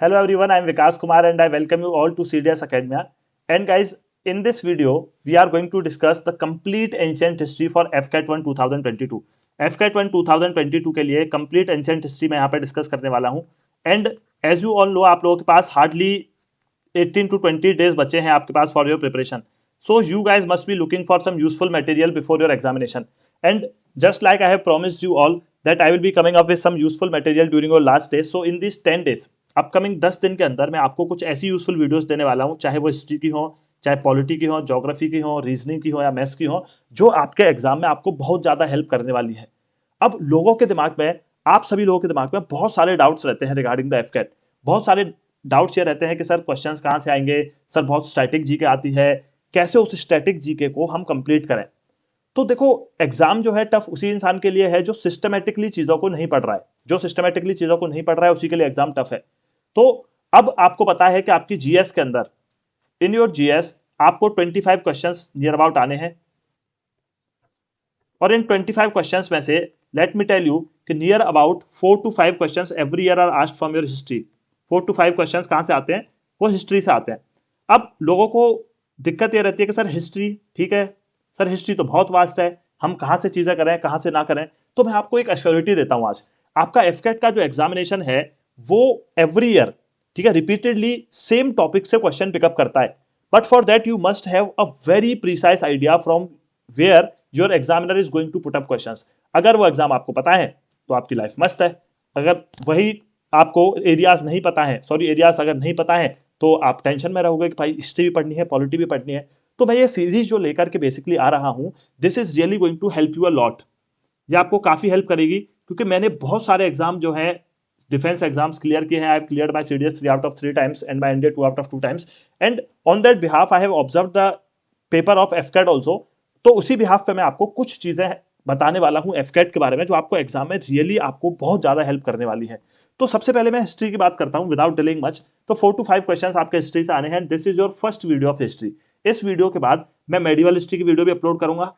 Hello everyone, I am Vikas Kumar and I welcome you all to CDS Academia. And guys, in this video, we are going to discuss the complete ancient history for FCAT 1 2022. FCAT 1 2022 के लिए complete ancient history मैं यहाँ पे discuss करने वाला हूँ. And as you all know, आप लोगों के पास hardly 18 to 20 days बचे हैं आपके पास for your preparation. So you guys must be looking for some useful material before your examination. And just like I have promised you all that I will be coming up with some useful material during your last days. So in these 10 days, upcoming 10 दिन के अंदर मैं आपको कुछ ऐसी useful videos देने वाला हूं, चाहे वो हिस्ट्री की हो, चाहे पॉलिटी की हो, ज्योग्राफी की हो, रीजनिंग की हो या मैथ्स की हो, जो आपके एग्जाम में आपको बहुत ज्यादा हेल्प करने वाली है. अब लोगों के दिमाग में, आप सभी लोगों के दिमाग में बहुत सारे डाउट्स रहते हैं रिगार्डिंग द एफकेट. बहुत सारे डाउट्स ये रहते हैं कि सर क्वेश्चंस कहाँ से आएंगे, सर बहुत स्टैटिक जीके आती है, कैसे उस स्टैटिक जीके को हम कंप्लीट करें. तो देखो, एग्जाम जो है टफ उसी इंसान के लिए है जो सिस्टमेटिकली चीजों को नहीं पढ़ रहा है. जो सिस्टमेटिकली चीजों को नहीं पढ़ रहा है उसी के लिए एग्जाम टफ है. तो अब आपको पता है कि आपकी जीएस के अंदर, इन योर जीएस, आपको 25 क्वेश्चंस नियर अबाउट आने हैं. और इन 25 क्वेश्चंस में से लेट मी टेल यू कि near about 4 to 5 questions every year are asked from your history. 4 to 5 questions कहां से आते हैं? वो हिस्ट्री से आते हैं. अब लोगों को दिक्कत ये रहती है कि सर हिस्ट्री ठीक है, सर हिस्ट्री तो बहुत वास्ट है, हम कहां से चीजें करें कहां से ना करें. तो मैं आपको एक एश्योरिटी देता हूं आज. आपका एफकेट का जो एग्जामिनेशन है वो एवरी ईयर, ठीक है, रिपीटेडली सेम टॉपिक से क्वेश्चन पिकअप करता है. But for that you must have a very precise idea from where your examiner is going to put up questions. अगर वो एग्जाम आपको पता है तो आपकी लाइफ मस्त है. अगर वही आपको एरियाज नहीं पता है, सॉरी एरियाज अगर नहीं पता है, तो आप टेंशन में रहोगे कि भाई हिस्ट्री भी पढ़नी है, पॉलिटी भी पढ़नी है. तो मैं ये सीरीज जो लेकर के बेसिकली आ रहा हूं, this is really going to help you a lot. ये आपको काफी हेल्प करेगी क्योंकि मैंने बहुत सारे एग्जाम जो हैं डिफेंस एग्जाम्स क्लियर किए हैं. I have cleared my CDS 3 out of 3 times and my NDA 2 out of 2 times. And on that behalf I have observed the paper of FCAT also. तो उसी बिहाफ पे मैं आपको कुछ चीजें बताने वाला हूं एफकेट के बारे में जो आपको एग्जाम में रियली आपको बहुत ज्यादा हेल्प करने वाली है. तो सबसे पहले मैं हिस्ट्री की बात करता हूं विदाउट डिलेइंग मच. तो 4 to 5 क्वेश्चंस आपके हिस्ट्री से आने हैं. This is your first video of history. इस वीडियो के बाद मैं मेडिवल हिस्ट्री की वीडियो भी अपलोड करूंगा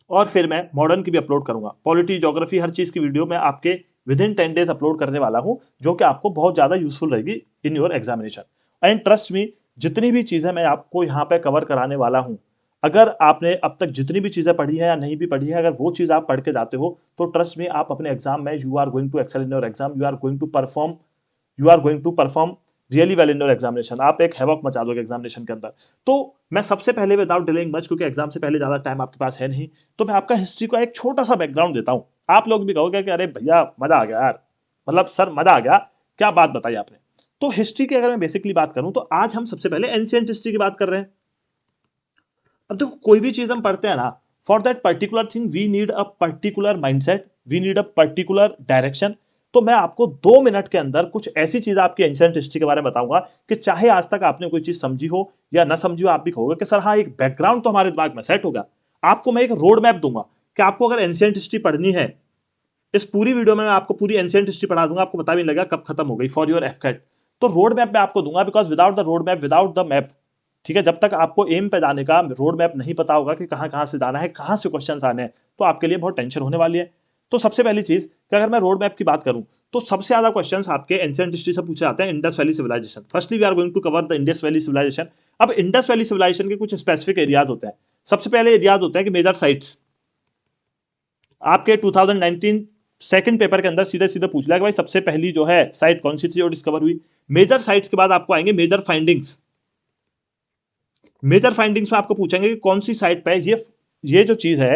और फिर मैं मॉडर्न की भी अपलोड करूंगा. पॉलिटी, ज्योग्राफी, हर चीज की वीडियो मैं आपके विद इन 10 डेज अपलोड करने वाला हूं, जो कि आपको बहुत ज्यादा यूजफुल रहेगी इन your examination. And trust me, जितनी भी चीजें मैं आपको यहाँ पे कवर कराने वाला हूं, अगर आपने अब तक जितनी भी चीजें पढ़ी है या नहीं भी पढ़ी है, अगर वो चीज आप पढ़ के जाते हो तो ट्रस्ट मी, आप अपने एग्जाम में you are going to excel in your exam. You are going to perform really well in your examination. आप एक हैवॉक मचा दोगे एग्जामिनेशन के अंदर. तो मैं सबसे पहले विदाउट डिलेइंग मच, क्योंकि एग्जाम से पहले ज्यादा टाइम आपके पास है नहीं, तो मैं आपका हिस्ट्री का एक छोटा सा बैकग्राउंड देता हूं. आप लोग भी कहोगे कि अरे भैया मजा आ गया यार, मतलब सर मजा आ गया, क्या बात बताई आपने. तो हिस्ट्री की अगर मैं बेसिकली बात करूं तो आज हम सबसे पहले एंशिएंट हिस्ट्री की बात कर रहे हैं. अब देखो, कोई भी चीज हम पढ़ते हैं ना, for that particular thing we need a particular mindset, we need a particular direction. तो मैं आपको 2 मिनट के अंदर कुछ ऐसी चीज आपकी एंशिएंट हिस्ट्री के बारे में बताऊंगा कि चाहे आज तक आपने कोई चीज समझी हो या ना समझी हो, आप भी कहोगे कि सर हाँ, एक बैकग्राउंड तो हमारे दिमाग में सेट होगा. आपको मैं एक रोड मैप दूंगा कि आपको अगर एंशिएंट हिस्ट्री पढ़नी है, इस पूरी वीडियो में मैं आपको पूरी एंशिएंट हिस्ट्री पढ़ा दूंगा, आपको पता भी नहीं लगेगा कब खत्म हो गई फॉर योर एफकेट. तो रोड मैप मैं आपको दूंगा, because without the road map, without the map, ठीक है, जब तक आपको एम पे जाने का रोड मैप नहीं पता होगा कि कहां कहां से जाना है, कहां से क्वेश्चंस आने हैं, तो आपके लिए बहुत टेंशन होने वाली है. तो सबसे पहली चीज कि अगर मैं रोड मैप की बात करूं तो सबसे ज्यादा क्वेश्चंस आपके एंशिएंट हिस्ट्री से पूछे जाते हैं Indus valley civilisation. Firstly we are going to cover the Indus valley civilisation. अब इंडस वैली सिविलाइजेशन के कुछ स्पेसिफिक एरियाज होते हैं. सबसे पहले एरियाज होते हैं कि मेजर साइट्स. आपके 2019 सेकंड पेपर के अंदर सीधे सीधे पूछ लिया कि भाई सबसे पहली जो है साइट कौन सी थी जो डिस्कवर हुई. मेजर साइट्स के बाद आपको आएंगे मेजर फाइंडिंग्स. मेजर फाइंडिंग्स में आपको पूछेंगे कि कौन सी साइट पे ये जो चीज है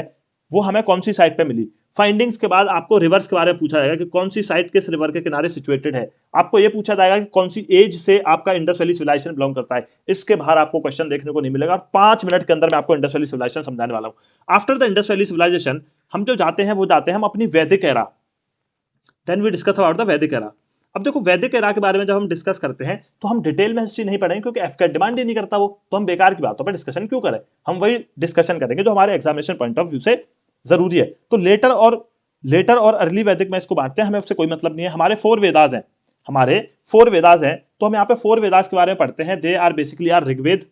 वो हमें कौन सी साइट पे मिली. फाइंडिंग्स के बाद आपको रिवर्स के बारे में पूछा जाएगा कि कौन सी साइट किस रिवर के किनारे सिचुएटेड है. आपको यह पूछा जाएगा कि कौन सी एज से आपका इंडस वैली सिविलाइजेशन बिलोंग करता है. इसके बाहर आपको क्वेश्चन देखने को नहीं मिलेगा. और 5 मिनट के अंदर मैं आपको इंडस वैली सिविलाइजेशन समझाने वाला हूं. After the Indus valley civilisation हम जो जाते हैं वो जाते हैं हम अपनी Vedic era. Then we discuss about the Vedic era. अब देखो, वैदिक एरा के बारे में जब हम डिस्कस करते हैं तो हम डिटेल में हिस्ट्री नहीं पढ़ेंगे क्योंकि एफकेट डिमांड ही नहीं करता वो, तो हम बेकार की बातों पर डिस्कशन क्यों करें. हम वही डिस्कशन करेंगे जो हमारे एग्जामिनेशन पॉइंट ऑफ व्यू से जरूरी है. तो लेटर और अर्ली वैदिक में इसको बांटते हैं, हमें उससे कोई मतलब नहीं है. हमारे 4 वेदास हैं, तो हम यहाँ पे 4 वेदास के बारे में पढ़ते हैं. They are basically our Rigveda.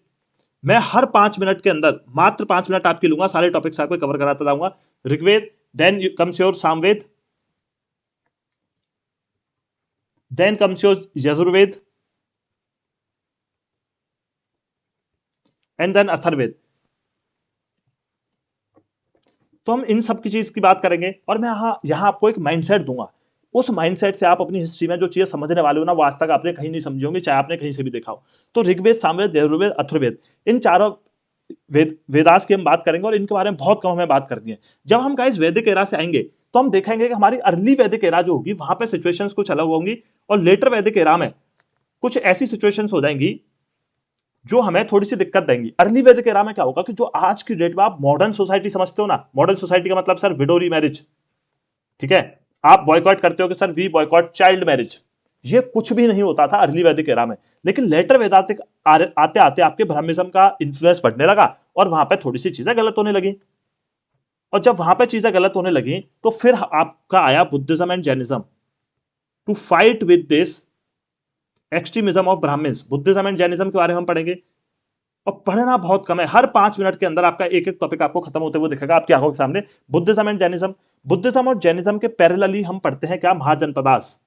मैं हर 5 मिनट के अंदर मात्र 5 मिनट आपके लूंगा, सारे टॉपिक्स आपको कवर कराता जाऊंगा. Rigveda, then comes your Samaveda, then comes your Yajurveda, and then Atharvaveda. तो हम इन सब की चीज की बात करेंगे, और मैं यहाँ आपको एक माइंडसेट दूंगा। उस माइंडसेट से आप अपनी हिस्ट्री में जो चीजें समझने वाले हो ना, वो आज तक आपने कहीं नहीं समझी होंगी, चाहे आपने कहीं से भी देखा हो। तो ऋग्वेद, सामवेद, यजुर्वेद, अथर्ववेद, इन चारों वेदास की हम बात करेंगे, और इनके बारे में बहुत कम हमें बात करनी है। जब हम गाइस वैदिक एरा से आएंगे तो हम देखेंगे कि हमारी अर्ली वैदिक एरा जो होगी वहां पे सिचुएशंस कुछ अलग होंगी, और लेटर वैदिक एरा में कुछ ऐसी सिचुएशंस हो जाएंगी जो हमें थोड़ी सी दिक्कत देंगी। अर्ली वैदिक एरा में क्या होगा कि जो आज की डेट में आप मॉडर्न सोसाइटी समझते हो ना, मॉडर्न सोसाइटी का मतलब सर विडो मैरिज, ठीक है, आप बॉयकॉट करते हो कि sir we boycott child marriage, ये कुछ भी नहीं होता था अर्ली वैदिक एरा में। लेकिन लेटर वेदांतिक आते आते आपके ब्राह्मणिज्म का इन्फ्लुएंस बढ़ने लगा, और वहां पे थोड़ी सी चीजें गलत होने लगी। और जब वहां पे चीजें गलत होने लगी तो फिर आपका आया Buddhism and Jainism to fight with this extremism of Brahmans. Buddhism and Jainism के बारे में हम पढ़ेंगे, और पढ़ना बहुत कम है, हर 5 मिनट के अंदर आपका एक एक टॉपिक आपको खत्म होते हुए दिखेगा आपकी आंखों के सामने। बुद्धिज्म एंड जैनिज्म, बुद्धिज्म और जैनिज्म के पैरेलली हम पढ़ते हैं क्या, महाजनपदास,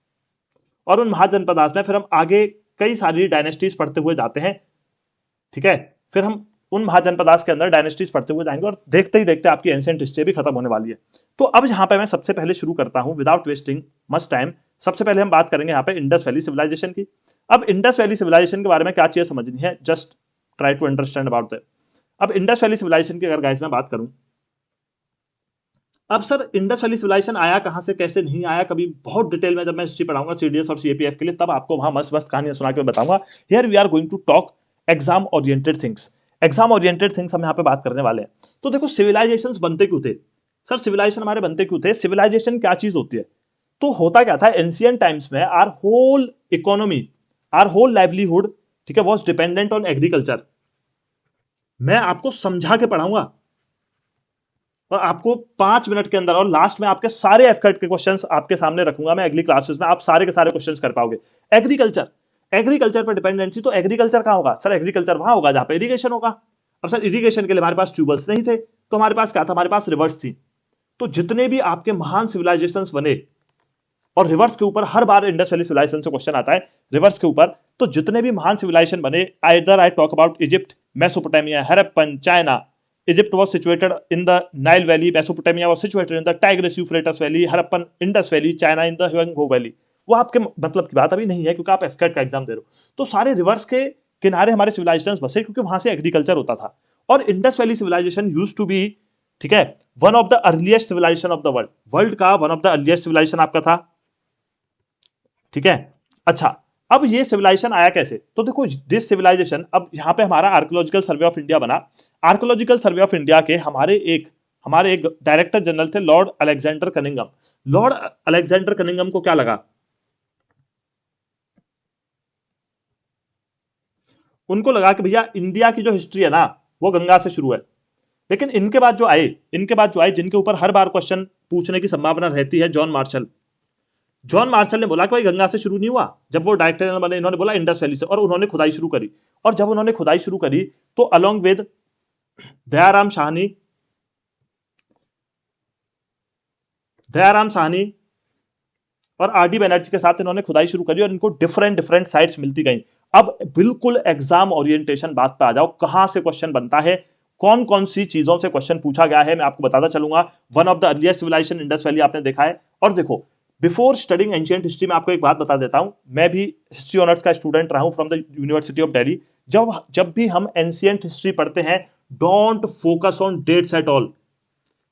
और उन महाजनपदास में फिर हम आगे कई सारी डायनेस्टीज पढ़ते हुए जाते हैं, ठीक है। फिर हम उन महाजनपदास के अंदर डायनेस्टीज पढ़ते हुए जाएंगे, और देखते ही देखते आपकी एंशिएंट हिस्ट्री भी खत्म होने वाली है। तो अब यहां पे मैं सबसे पहले शुरू करता हूं विदाउट वेस्टिंग मच टाइम। सबसे पहले हम बात करेंगे यहाँ पे इंडस वैली सिविलाइजेशन की। अब इंडस वैली सिविलाइजेशन के बारे में क्या चीजें समझनी है, just try to understand about that. अब इंडस वैली सिविलाइजेशन की अगर गाइस मैं बात करूं, अब सर इंडस वैली सिविलाइजेशन आया कहां से, कैसे नहीं आया, कभी बहुत डिटेल में जब मैं हिस्ट्री पढ़ाऊंगा सीडीएस और सीएपीएफ के लिए, तब आपको वहां मस्त मस्त कहानियां सुना के बताऊंगा। Here we are going to talk exam oriented things. Exam oriented things हम यहाँ पे बात करने वाले हैं। तो देखो सिविलाइजेशंस बनते क्यों थे सर, सिविलाइजेशन हमारे बनते क्यों थे, सिविलाइजेशन क्या चीज होती है। तो होता क्या था एंशिएंट टाइम्स में, our whole economy, our whole livelihood, ठीक है, वॉज डिपेंडेंट ऑन एग्रीकल्चर। मैं आपको समझा के पढ़ाऊंगा, और आपको 5 मिनट के अंदर, और लास्ट में आपके सारे एफकेट के क्वेश्चंस आपके सामने रखूंगा मैं अगली क्लासेस में, आप सारे के सारे क्वेश्चंस कर पाओगे। एग्रीकल्चर, एग्रीकल्चर पर डिपेंडेंसी, तो एग्रीकल्चर कहां होगा सर, एग्रीकल्चर वहां होगा जहां पे इरिगेशन होगा। अब सर इरिगेशन के लिए हमारे पास ट्यूबवेल्स नहीं थे, तो हमारे पास क्या था, हमारे पास रिवर्स थी। तो जितने भी आपके महान सिविलाइजेशन बने, और रिवर्स के ऊपर हर बार इंडस वैली सिविलाइजेशन से क्वेश्चन आता है रिवर्स के ऊपर, तो जितने भी महान सिविलाइजेशन बने, either I talk about Egypt, Mesopotamia, Harappan, China. Egypt was situated in the Nile Valley, Mesopotamia was situated in the Tigris Euphrates Valley, Harappan Indus Valley, China in the Huanghe Valley। वो आपके मतलब की बात अभी नहीं है, क्योंकि आप एफकेट का एग्जाम दे रहे हो। तो सारे रिवर्स के किनारे हमारे सिविलाइजेशन बसे, क्योंकि वहां से एग्रीकल्चर होता था। और Indus valley civilisation used to be, ठीक है, one of the earliest civilisation of the world, world का one of the earliest civilisation आपका था, ठीक है। अच्छा, अब ये सिविलाइजेशन आया कैसे, तो देखो दिस सिविलाइजेशन, अब यहां पे हमारा आर्कियोलॉजिकल सर्वे ऑफ इंडिया बना। आर्कियोलॉजिकल सर्वे ऑफ इंडिया के हमारे एक डायरेक्टर जनरल थे, Lord Alexander Cunningham. Lord Alexander Cunningham को क्या लगा, उनको लगा कि भैया इंडिया की जो हिस्ट्री है ना वो गंगा से शुरू है। लेकिन इनके बाद जो आए जिनके ऊपर हर बार क्वेश्चन पूछने की संभावना रहती है, जॉन मार्शल। जॉन मार्शल ने बोला कि भाई गंगा से शुरू नहीं हुआ। जब वो डायरेक्टर जनरल बने, इन्होंने बोला इंडस वैली से, और उन्होंने खुदाई शुरू करी। और जब उन्होंने खुदाई शुरू करी तो अलोंग विद दयाराम साहनी और आर डी बनर्जी के साथ इन्होंने खुदाई शुरू करी, और इनको डिफरेंट डिफरेंट साइट्स मिलती गई। अब बिल्कुल एग्जाम ओरिएंटेशन बात पे आ जाओ, कहां से क्वेश्चन बनता है, कौन कौन सी चीजों से क्वेश्चन पूछा गया है, मैं आपको बताता चलूंगा। One of the earliest civilisation Indus valley आपने देखा है। और देखो बिफोर स्टडिंग एंशिएंट हिस्ट्री में आपको एक बात बता देता हूं, मैं भी हिस्ट्री ऑनर्स का स्टूडेंट रहा हूं from the university of Delhi. जब भी हम एंशिएंट हिस्ट्री पढ़ते हैं, don't focus on dates at all.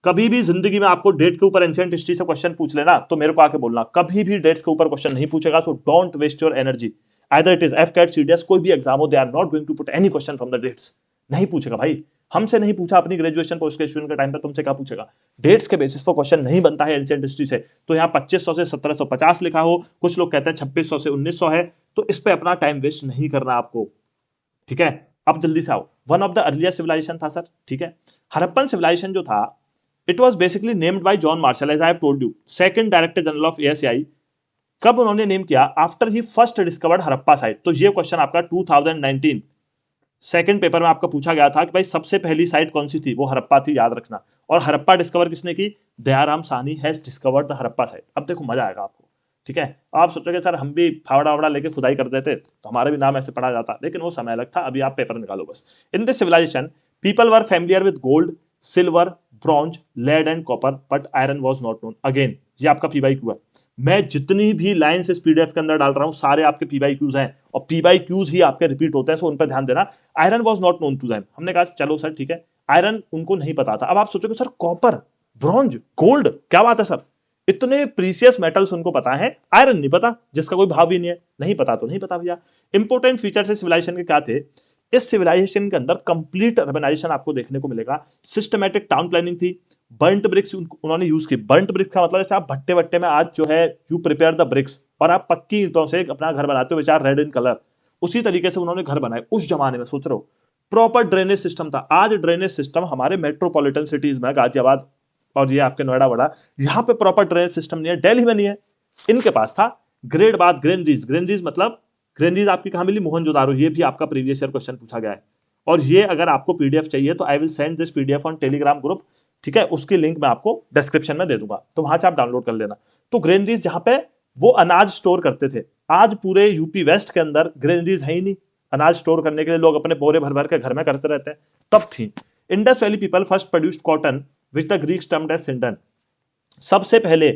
कभी भी जिंदगी में आपको डेट के ऊपर एंशिएंट हिस्ट्री से क्वेश्चन पूछ लेना तो मेरे को आके बोलना, कभी भी डेट्स के ऊपर क्वेश्चन नहीं पूछेगा। So don't waste your energy, either it is AFCAT, CDS, कोई भी एग्जाम हो, they are not going to put any question from the dates. नहीं पूछेगा भाई, हमसे नहीं पूछा अपनी ग्रेजुएशन पोस्ट ग्रेजुएशन के टाइम पे, तुमसे क्या पूछेगा। डेट्स के बेसिस पर क्वेश्चन नहीं बनता है एंशिएंट हिस्ट्री से। तो यहाँ 2500 से 1750 लिखा हो, कुछ लोग कहते हैं 2600 से 1900 है, तो इस पे अपना टाइम वेस्ट नहीं करना आपको, ठीक है। अब जल्दी से आओ, one of the earlier civilisation था सर, ठीक है, हड़प्पन सिविलाइजेशन जो था, it was basically named by John Marshall, as I have told you, second director general of ASI. कब उन्होंने नेम किया, after he first discovered Harappa site. तो ये क्वेश्चन आपका 2019 सेकंड पेपर में आपका पूछा गया था कि भाई सबसे पहली साइट कौन सी थी, वो हड़प्पा थी, याद रखना। और हड़प्पा डिस्कवर किसने की, Dayaram Sahni has discovered the Harappa site. अब देखो मजा आएगा आपको, ठीक है। आप सोचोगे सर हम भी फावड़ा वावड़ा लेके खुदाई कर देते तो हमारा भी नाम ऐसे पढ़ा जाता, लेकिन वो समय अलग था, अभी आप पेपर निकालो बस। In this civilisation people were familiar with gold, silver, bronze, lead and copper, but iron was not known. अगेन ये आपका पीवाईक्यू है, मैं जितनी भी लाइन्स इस पीडीएफ के अंदर डाल रहा हूं सारे आपके पीवाईक्यूज हैं, और पीवाईक्यूज ही आपके रिपीट होते हैं, सो उन पर ध्यान देना। Iron was not known to them, हमने कहा चलो सर ठीक है, आयरन उनको नहीं पता था। अब आप सोचोगे सर कॉपर, ब्रॉन्ज, गोल्ड, क्या बात है सर, इतने प्रीसियस मेटल्स उनको पता है, आयरन नहीं पता, जिसका कोई भाव भी नहीं है। नहीं पता तो नहीं पता भैया। इंपोर्टेंट फीचर्स सिविलाइजेशन के क्या थे? इस सिविलाइजेशन के अंदर कंप्लीट अर्बनाइजेशन आपको देखने को मिलेगा, सिस्टमैटिक टाउन प्लानिंग थी, बर्न्ट ब्रिक्स उन्होंने यूज की। बर्न्ट ब्रिक्स का मतलब जैसे आप भट्टे वट्टे में आज जो है यू प्रिपेयर द ब्रिक्स और आप पक्की ईंटों से अपना घर बनाते हो, विचार रेड इन कलर, उसी तरीके से उन्होंने घर बनाए उस जमाने में। सोच रहे हो, प्रॉपर ड्रेनेज सिस्टम था। आज ड्रेनेज सिस्टम हमारे मेट्रोपॉलिटन सिटीज में, गाजियाबाद और ये आपके नोएडा वड़ा, यहाँ पे प्रॉपर ड्रेनेज सिस्टम नहीं है, दिल्ली में नहीं है, इनके पास था। ग्रेड बाद ग्रेनरीज, ग्रेनरीज मतलब ग्रेनरीज आपकी कहां मिली? मोहनजोदारो। ये भी आपका प्रीवियस ईयर क्वेश्चन पूछा गया है, और ये अगर आपको पीडीएफ चाहिए तो I will send this PDF on Telegram group, ठीक है, उसकी लिंक मैं आपको डिस्क्रिप्शन में दे दूंगा, तो वहां से आप डाउनलोड कर लेना। तो ग्रेनरीज जहां पे वो अनाज स्टोर करते थे, आज पूरे यूपी वेस्ट के अंदर ग्रेनरीज है ही नहीं, अनाज स्टोर करने के लिए लोग अपने बोरे भर भर के घर में करते रहते हैं, तब थी। Indus valley people first produced cotton which the Greeks termed as sindon. सबसे पहले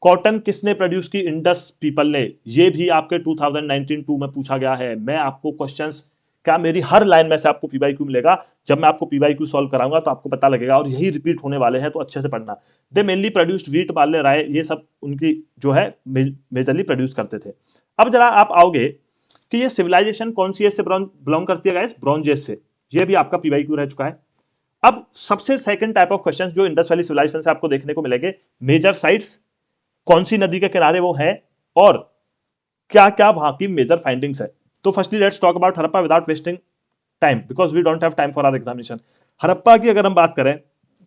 कॉटन किसने प्रोड्यूस की? इंडस पीपल ने। ये भी आपके 2019-2 में पूछा गया है। मैं आपको क्वेश्चंस, क्या मेरी हर लाइन में से आपको पीवाईक्यू मिलेगा, जब मैं आपको पीवाईक्यू सॉल्व कराऊंगा तो आपको पता लगेगा, और यही रिपीट होने वाले हैं, तो अच्छे से पढ़ना। They mainly produced wheat, barley, rye, ये सब उनकी जो है मेजरली प्रोड्यूस करते थे। अब जरा आप आओगे कि ये सिविलाइजेशन कौन सी एज से बिलोंग करती है गाइस? ब्रॉन्ज एज से। ये भी आपका पीवाईक्यू रह चुका है। अब सबसे सेकंड टाइप ऑफ क्वेश्चन जो इंडस वैली सिविलाइजेशन से आपको देखने को मिलेंगे, मेजर साइट्स, कौन सी नदी के किनारे वो है, और क्या क्या वहां की मेजर फाइंडिंग्स है। तो firstly let's talk about Harappa without wasting time, because we don't have time for our examination. Harappa की अगर हम बात करें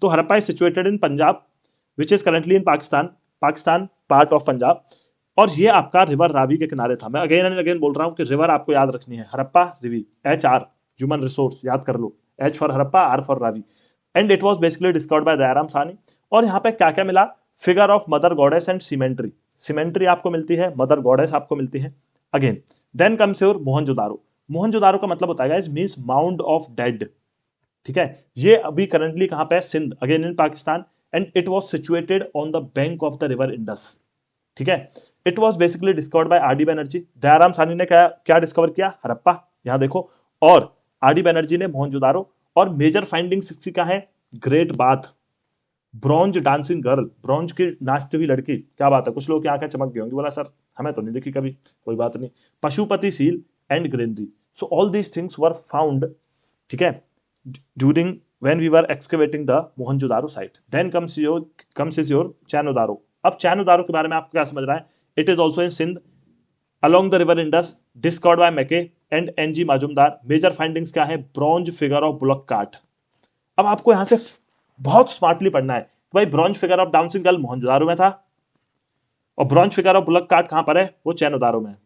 तो Harappa is situated in Punjab which is currently in Pakistan, Pakistan part of Punjab, और ये आपका रिवर रावी के किनारे था। मैं अगेन एंड अगेन बोल रहा हूं कि रिवर आपको याद रखनी है, Harappa Ravi, HR, human resource याद कर लो, H for Harappa, R for Ravi, and it was basically discovered by Dayaram Sahni. और यहाँ पे क्या क्या मिला? Figure of mother goddess and cemetery, cemetery आपको मिलती है, मदर गॉडेस आपको मिलती है। Again then comes your Mohenjodaro. Mohenjodaro का मतलब होता है guys means mound of dead, ठीक है। ये अभी करंटली कहां पे है? Sindh, again in Pakistan, and it was situated on the bank of the river Indus, ठीक है। It was basically discovered by R D Banerjee. Dayaram Sahni ने क्या क्या डिस्कवर किया? हड़प्पा, यहां देखो, और आर डी बनर्जी ने मोहनजोदारो। और मेजर फाइंडिंग्स इसकी क्या है? Great bath, bronze dancing girl, bronze की नाचती हुई लड़की, क्या बात है, कुछ लोग की आंखें चमक गई होंगी, बोला सर हमें तो नहीं दिखी कभी, कोई बात नहीं। Pashupati seal and granary, so all these things were found, ठीक है, during when we were excavating the Mohenjodaro site. Then comes your चैनोदारो। अब चैनोदारो के बारे में आपको क्या समझ रहा है? It is also in Sindh along the river Indus, discovered by Mackay and N.G. Majumdar. Major findings क्या है? Bronze figure of bullock cart. अब आपको यहां से बहुत स्मार्टली पढ़ना है, भाई bronze figure of dancing girl Mohenjodaro में था, और bronze figure of bullock cart कहां पर है? वो चैनोदारो में है,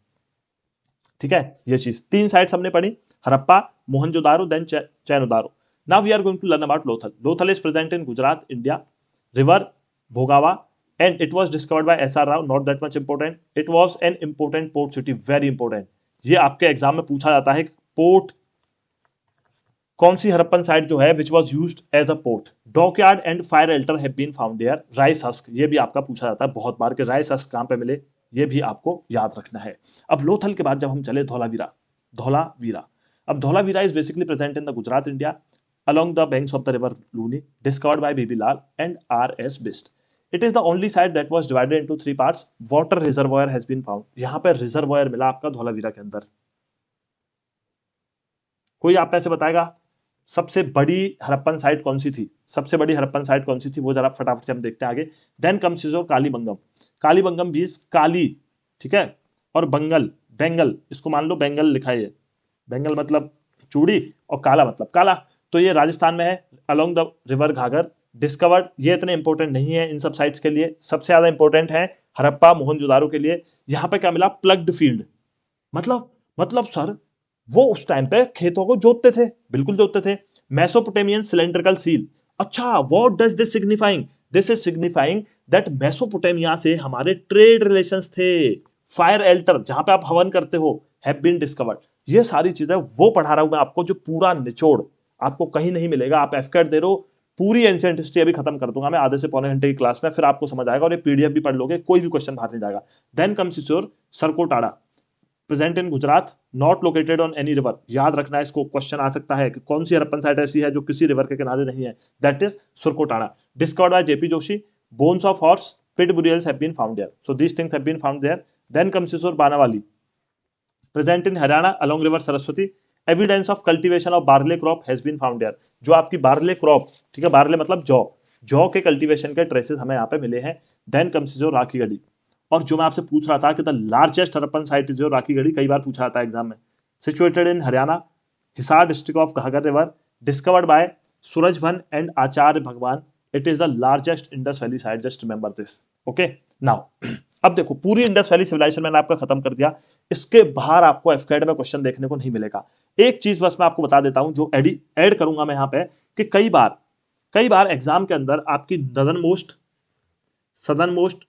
ठीक है। ये चीज तीन साइड्स हमने पढ़ी, Harappa, Mohenjodaro, then Chanhudaro. Now we are going to learn about Lothal. Lothal is present in Gujarat, India. River Bhogawa, and it was discovered by S.R. Rao. Not that much important. It was an important port city, very important. ये आपके exam में पूछा जाता है कि port कौन सी Harappan site जो है which was used as a port. Dockyard and fire altar have been found there. Rice husk, ये भी आपका पूछा जाता है बहुत बार कि राइस हस्क कहां पे मिले, ये भी आपको याद रखना है। अब लोथल के बाद जब हम चले धौलावीरा, धौलावीरा, अब Dholavira is basically present in the Gujarat, India, along the banks of the river Luni, discovered by B.B. Lal and R.S. Bist. It is the only site that was divided into 3 parts. Water reservoir has been found. यहां पर reservoir मिला आपका धौलावीरा के अंदर। कोई आप ऐसे बताएगा सबसे बड़ी हड़प्पन साइट कौन सी थी? सबसे बड़ी हड़प्पन साइट कौन सी थी, वो जरा फटाफट से हम देखते हैं आगे। Then comes your Kalibangan. Kalibangan भी काली, ठीक है, और बंगल, बेंगल, इसको मान लो बेंगल लिखा है, बेंगल मतलब चूड़ी और काला मतलब काला, तो ये राजस्थान में है, अलोंग द रिवर घाघर, डिस्कवर्ड। ये इतने इंपॉर्टेंट नहीं है इन सब साइट्स के लिए, सबसे ज्यादा इंपॉर्टेंट है हड़प्पा मोहनजोदारो के लिए। यहां पे क्या मिला? प्लग्ड फील्ड, मतलब सर वो उस टाइम पे खेतों को जोतते थे, बिल्कुल जोतते थे। मेसोपोटामियन सिलेंड्रिकल सील, अच्छा what does this signifying? This is signifying that Mesopotamia से हमारे ट्रेड रिलेशंस थे। फायर एल्टर जहां पे आप हवन करते हो हैव बीन डिस्कवर्ड। ये सारी चीजें वो पढ़ा रहा हूं मैं आपको, जो पूरा निचोड़ आपको कहीं नहीं मिलेगा। आप एफकेट दे रहे हो, पूरी एंशिएंट हिस्ट्री अभी खत्म कर दूंगा मैं आधे से पौने घंटे की क्लास में, फिर आपको समझ आएगा और ये पीडीएफ भी पढ़ लोगे, कोई भी क्वेश्चन बाहर नहीं जाएगा। Then comes your Surkotada, present in Gujarat, not located on any river. याद रखना है इसको, क्वेश्चन आ सकता है कि कौन सी हड़प्पन साइट ऐसी है जो किसी रिवर के किनारे नहीं है। That is Surkotada. Discovered by JP Joshi, bones of horse, pit burials have been found there. So these things have been found there. Then comes your Banawali, present in Haryana along river Saraswati. Evidence of cultivation of barley crop has been found there. जो आपकी barley crop, ठीक है, barley मतलब जौ, जौ के cultivation के traces हमें यहाँ पे मिले हैं। Then comes your Rakhigarhi. और जो मैं आपसे पूछ रहा था कि the largest Harappan site is your Rakhigarhi, कई बार पूछा था एग्जाम में। Situated in Haryana, Hisar district of Ghaggar river, discovered by Surajbhan and Acharya Bhagwan. It is the largest Indus valley site, just remember this. Okay now अब देखो, पूरी इंडस वैली सिविलाइजेशन मैंने आपका खत्म कर दिया। इसके बाहर आपको एफकेट में क्वेश्चन देखने को नहीं मिलेगा। एक चीज बस मैं आपको बता देता हूं जो ऐड करूंगा मैं यहाँ पे, कि कई बार एग्जाम के अंदर आपकी northern most, southern most,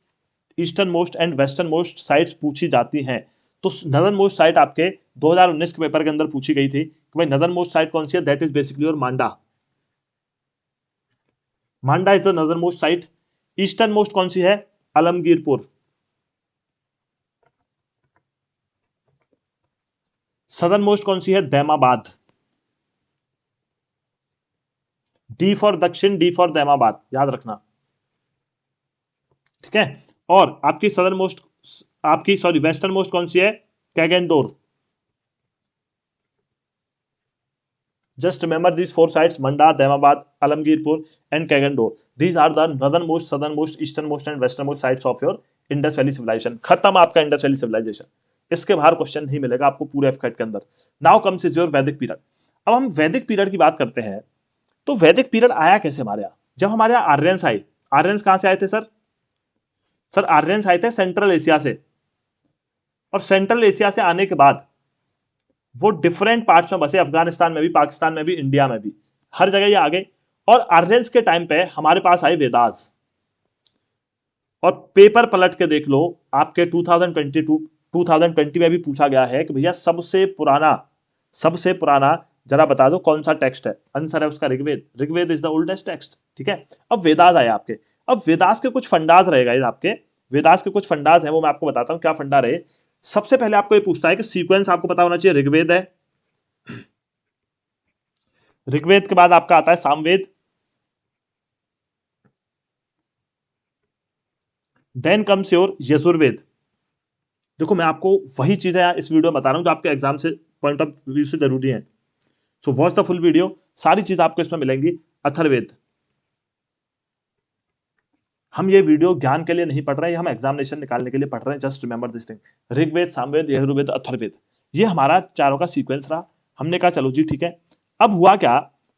eastern most and western most sites पूछी जाती हैं। तो नदर्न मोस्ट साइट आपके 2019 के पेपर के अंदर पूछी गई थी कि भाई नदर्न मोस्ट साइट कौन सी है, that is basically your Manda. Manda is the northern most site. Eastern most कौन सी है, आलमगीरपुर। सदर्न मोस्ट कौन सी है, Daimabad. D for dakshin, D for Daimabad, याद रखना, ठीक है। और आपकी सदर्न मोस्ट, आपकी सॉरी वेस्टर्न मोस्ट कौन सी है, कैगेंडोर। Just remember these 4 sites, Manda, Daimabad, Alamgirpur and कैगेंडोर। These are the northern most, southern most, eastern most and western most sites of your Indus valley civilisation. खत्म आपका इंडस वैली सिविलाइजेशन। इसके बाहर क्वेश्चन नहीं मिलेगा आपको पूरे एफकेट के अंदर। नाउ कम्स इज योर वैदिक पीरियड। अब हम वैदिक पीरियड की बात करते हैं, तो वैदिक पीरियड आया कैसे हमारे यहाँ? जब हमारे यहाँ आर्यंस आए। आर्यंस कहां से आए थे सर? सर आर्यंस आए थे सेंट्रल एशिया से, और सेंट्रल एशिया से आने के बाद वो डिफरेंट पार्ट्स में बसे, अफगानिस्तान में भी, पाकिस्तान में भी, इंडिया में भी, हर जगह ये आ गए। और आर्यंस के टाइम पे हमारे पास आए वेदास। और पेपर पलट के देख लो, आपके 2020 में भी पूछा गया है कि भैया सबसे पुराना जरा बता दो कौन सा टेक्स्ट है। आंसर है उसका Rigveda. Rigveda is the oldest text, ठीक है। अब वेदास आए आपके। अब वेदास के कुछ फंडाज रहेगा आपके, वेदास के कुछ फंडाज हैं, वो मैं आपको बताता हूं क्या फंडा रहे। सबसे पहले आपको ये पूछता है कि सीक्वेंस आपको पता होना चाहिए। ऋग्वेद है, ऋग्वेद के बाद आपका आता है Samaveda, then comes your Yajurveda. देखो मैं आपको वही चीजें इस वीडियो में बता रहा हूं जो आपके एग्जाम से पॉइंट ऑफ व्यू से जरूरी है। So watch the full video, सारी चीज आपको इसमें मिलेंगी। अथर्ववेद। हम ये वीडियो ज्ञान के लिए नहीं पढ़ रहे हैं, हम एग्जामिनेशन निकालने के लिए पढ़ रहे हैं। Just remember this thing. Rigveda, Samaveda, Yajurveda, Atharvaveda, ये हमारा चारों का सीक्वेंस रहा। हमने कहा चलो जी ठीक है। अब हुआ क्या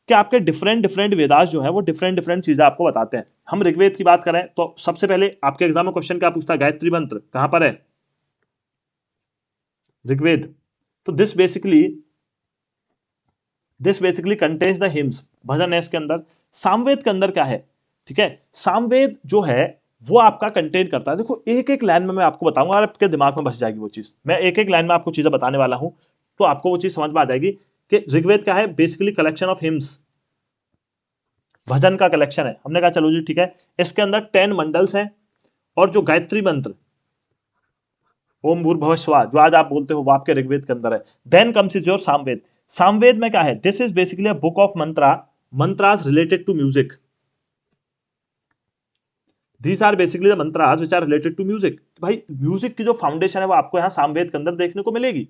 कि आपके डिफरेंट डिफरेंट वेदास जो है वो डिफरेंट डिफरेंट चीजें आपको बताते हैं। हम ऋग्वेद की बात करें तो सबसे पहले आपके एग्जाम में क्वेश्चन क्या पूछता है, गायत्री मंत्र कहां पर है, ऋग्वेद। तो this basically contains the hymns, भजन है इसके अंदर। सामवेद के अंदर क्या है, ठीक है, सामवेद जो है वो आपका कंटेन करता है। देखो एक एक लाइन में मैं आपको बताऊंगा और आपके दिमाग में बस जाएगी वो चीज। मैं एक एक लाइन में आपको चीजें बताने वाला हूं तो आपको वो चीज समझ में आ जाएगी कि ऋग्वेद क्या है, बेसिकली कलेक्शन ऑफ हिम्स, भजन का कलेक्शन है। हमने कहा चलो जी ठीक है। इसके अंदर 10 मंडल्स हैं, और जो गायत्री मंत्र ओम भूर्भुवः स्वः जो आज आप बोलते हो वो आपके ऋग्वेद के अंदर है। Then comes is your Samaveda. Samaveda में क्या है, this is basically a book of mantras related to music. These are basically the mantras which are related to music. भाई म्यूजिक की जो फाउंडेशन है वो आपको यहाँ सामवेद के अंदर देखने को मिलेगी।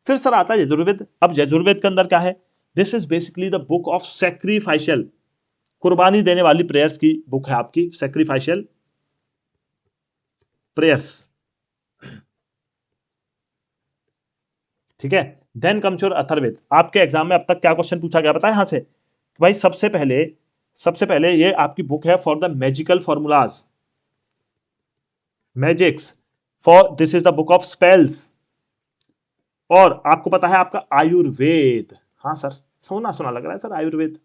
फिर सर आता है यजुर्वेद। अब यजुर्वेद के अंदर क्या है, this is basically the book of sacrificial, कुर्बानी देने वाली प्रेयर्स की बुक है आपकी, सैक्रिफाइशियल प्रेयर्स, ठीक है। Then comes your Atharvaveda. आपके एग्जाम में अब तक क्या क्वेश्चन पूछा गया पता है यहां से, भाई सबसे पहले ये आपकी बुक है for the magical formulas, magics, for this is the book of spells. और आपको पता है आपका आयुर्वेद। हाँ सर, सोना सोना लग रहा है सर आयुर्वेद।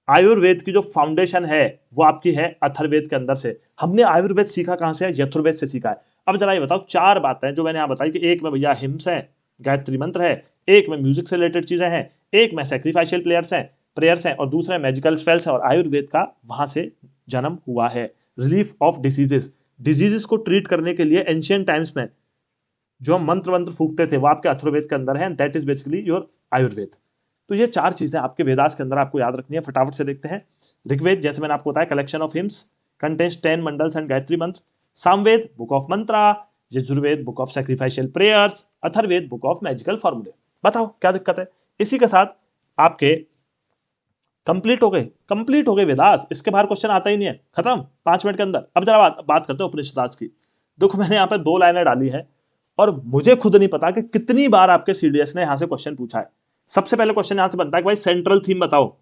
आयुर्वेद की जो फाउंडेशन है वो आपकी है अथर्ववेद के अंदर से। हमने आयुर्वेद सीखा कहां से है? यजुर्वेद से सीखा है। अब जरा ये बताओ, चार बातें जो मैंने यहाँ बताई कि एक में भैया हिम्स है, गायत्री मंत्र है, एक में म्यूजिक से रिलेटेड चीजें हैं, एक में सेक्रीफाइशियल प्रेयर्स हैं और दूसरे मेजिकल स्पेल्स हैं, और आयुर्वेद का वहां से जन्म हुआ है। रिलीफ ऑफ डिजीजेस को ट्रीट करने के लिए एंशियंट टाइम्स में जो हम मंत्र वंत्र फूकते थे वो आपके अथर्ववेद के अंदर है, that is basically your Ayurveda. तो ये चार चीजें आपके वेदास के अंदर आपको याद रखनी है। फटाफट से देखते हैं। ऋग्वेद, जैसे मैंने आपको बताया, collection of hymns, contains 10 mandals and Gayatri mantra. Samaveda, book of mantra. Yajurveda, book of sacrificial prayers. Atharvaveda, book of magical formulae. बताओ क्या दिक्कत है? इसी के साथ आपके कंप्लीट हो गए वेदास। इसके बाहर क्वेश्चन आता ही नहीं है, खत्म 5 मिनट के अंदर। अब जरा बात करते हैं उपनिषदास की। देखो मैंने यहाँ पे 2 लाइनें डाली है और मुझे खुद नहीं पता कि कितनी बार आपके सीडीएस ने यहां से क्वेश्चन पूछा है। सबसे पहले क्वेश्चन यहां से बनता है कि भाई सेंट्रल थीम बताओ,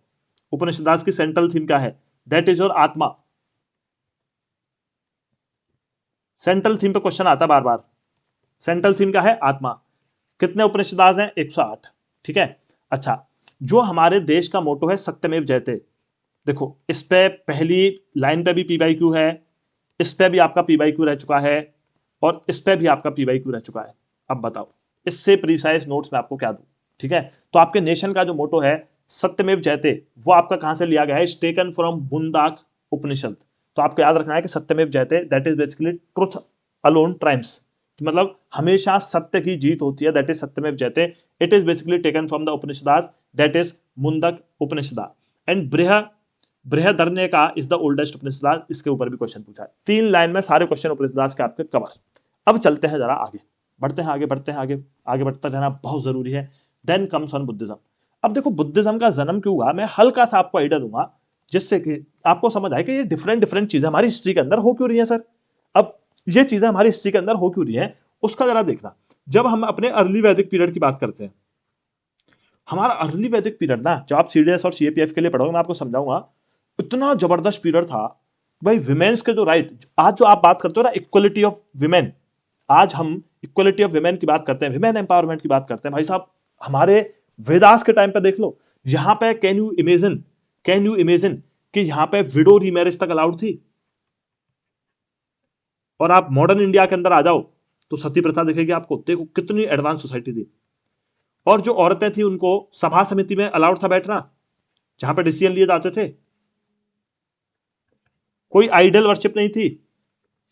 उपनिषदास की सेंट्रल थीम क्या है? दैट इज योर आत्मा। सेंट्रल थीम पे क्वेश्चन आता है बार बार। सेंट्रल थीम क्या है? आत्मा। कितने उपनिषदास हैं? 108। ठीक है। अच्छा, जो हमारे देश का मोटो है सत्यमेव जयते, देखो इस पे पहली लाइन पे भी पी बाई क्यू है, इस पे भी आपका पी बाई क्यू रह चुका है और इस पे भी आपका पी बाई क्यू रह चुका है। अब बताओ इससे प्रीसाइज नोट्स में आपको क्या दूं? ठीक है। तो आपके नेशन का जो मोटो है सत्यमेव जयते, वो आपका कहां से लिया गया है? Taken from Mundaka Upanishad. तो आपको याद रखना है कि Satyameva Jayate that is basically truth alone triumphs, मतलब हमेशा सत्य की जीत होती है, that is Satyameva Jayate. It is basically taken from the Upanishadas, that is Mundaka Upanishada. And Brihadaranya का इज द ओल्डेस्ट उपनिषदास। इसके ऊपर भी क्वेश्चन पूछा है। 3 लाइन में सारे क्वेश्चन उपनिषदास के आपके कवर। अब चलते हैं जरा आगे, बढ़ते हैं आगे बढ़ता रहना बहुत जरूरी है। Then comes on Buddhism. अब देखो बुद्धिज्म का जन्म क्यों हुआ, मैं हल्का सा आपको आइडिया दूंगा जिससे कि आपको समझ आए कि ये डिफरेंट चीजें हमारी हिस्ट्री के अंदर हो क्यों रही है सर। अब ये चीजें हमारी हिस्ट्री के अंदर हो क्यों रही है उसका जरा देखना। जब हम अपने अर्ली वैदिक पीरियड की बात करते हैं, हमारा अर्ली वैदिक पीरियड ना, जब आप सीडीएस और सीएपीएफ के लिए पढ़ोगे मैं आपको समझाऊंगा, इतना जबरदस्त पीरियड था भाई। विमेन्स के जो राइट, आज जो आप बात करते हो ना इक्वलिटी ऑफ विमेन, आज हम इक्वलिटी ऑफ विमेन की बात करते हैं, विमेन एम्पावरमेंट की बात करते हैं, भाई साहब हमारे वेदास के टाइम पे देख लो। यहां पे कैन यू इमेजिन कि यहां पे विडो रीमैरिज तक अलाउड थी। और आप मॉडर्न इंडिया के अंदर आ जाओ तो सती प्रथा दिखेगी आपको। देखो कितनी एडवांस सोसाइटी थी। और जो औरतें थी उनको सभा समिति में अलाउड था बैठना, जहां पे डिसीजन लिए जाते थे। कोई आइडल वर्शिप नहीं थी,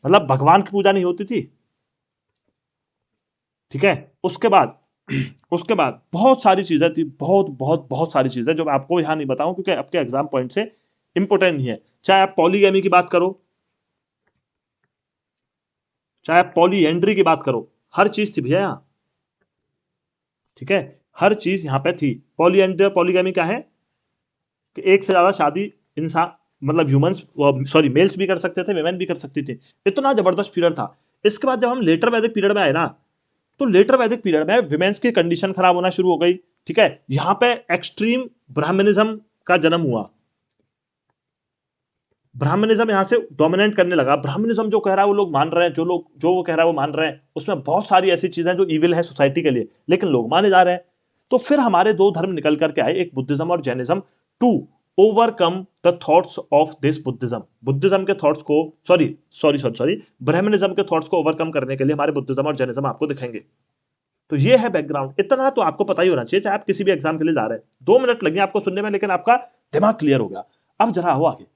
मतलब भगवान की पूजा नहीं होती थी। ठीक है। उसके बाद बहुत सारी चीजें थी, बहुत सारी चीजें जो मैं आपको यहां नहीं बताऊं क्योंकि आपके एग्जाम पॉइंट से इंपोर्टेंट नहीं है। चाहे आप पॉलीगैमी की बात करो, चाहे आप पॉलीएंड्री की बात करो, हर चीज थी भैया यहां। ठीक है, हर चीज यहां पे थी। पॉलीएंड्री और पॉलीगैमी क्या है कि एक से ज्यादा शादी इंसान, मतलब ह्यूमंस, सॉरी मेल्स भी कर सकते थे, वेमेन भी कर सकती थी। इतना जबरदस्त पीरियड था। इसके बाद जब हम लेटर वैदिक पीरियड में आए ना, तो लेटर वैदिक पीरियड में विमेन्स की कंडीशन खराब होना शुरू हो गई। ठीक है। यहां पे एक्सट्रीम ब्राह्मणिज्म का जन्म हुआ। ब्राह्मणिज्म यहां से डोमिनेट करने लगा। ब्राह्मणिज्म जो कह रहा है वो लोग मान रहे हैं, जो वो कह रहा है वो मान रहे हैं। उसमें बहुत सारी ऐसी चीजें जो इविल है सोसाइटी के लिए, लेकिन लोग माने जा रहे हैं। तो फिर हमारे 2 धर्म निकल करके आए, एक बुद्धिज्म और Jainism, to overcome the thoughts of this Buddhism के थॉट्स को, सॉरी ब्राह्मणिज्म के थॉट्स को ओवरकम करने के लिए हमारे बुद्धिज्म और जैनिज्म आपको दिखेंगे। तो ये है बैकग्राउंड। इतना तो आपको पता ही होना चाहिए, चाहे आप किसी भी एग्जाम के लिए जा रहे हैं। 2 मिनट लगे आपको सुनने में, लेकिन आपका दिमाग क्लियर हो गया। अब जरा आओ आगे।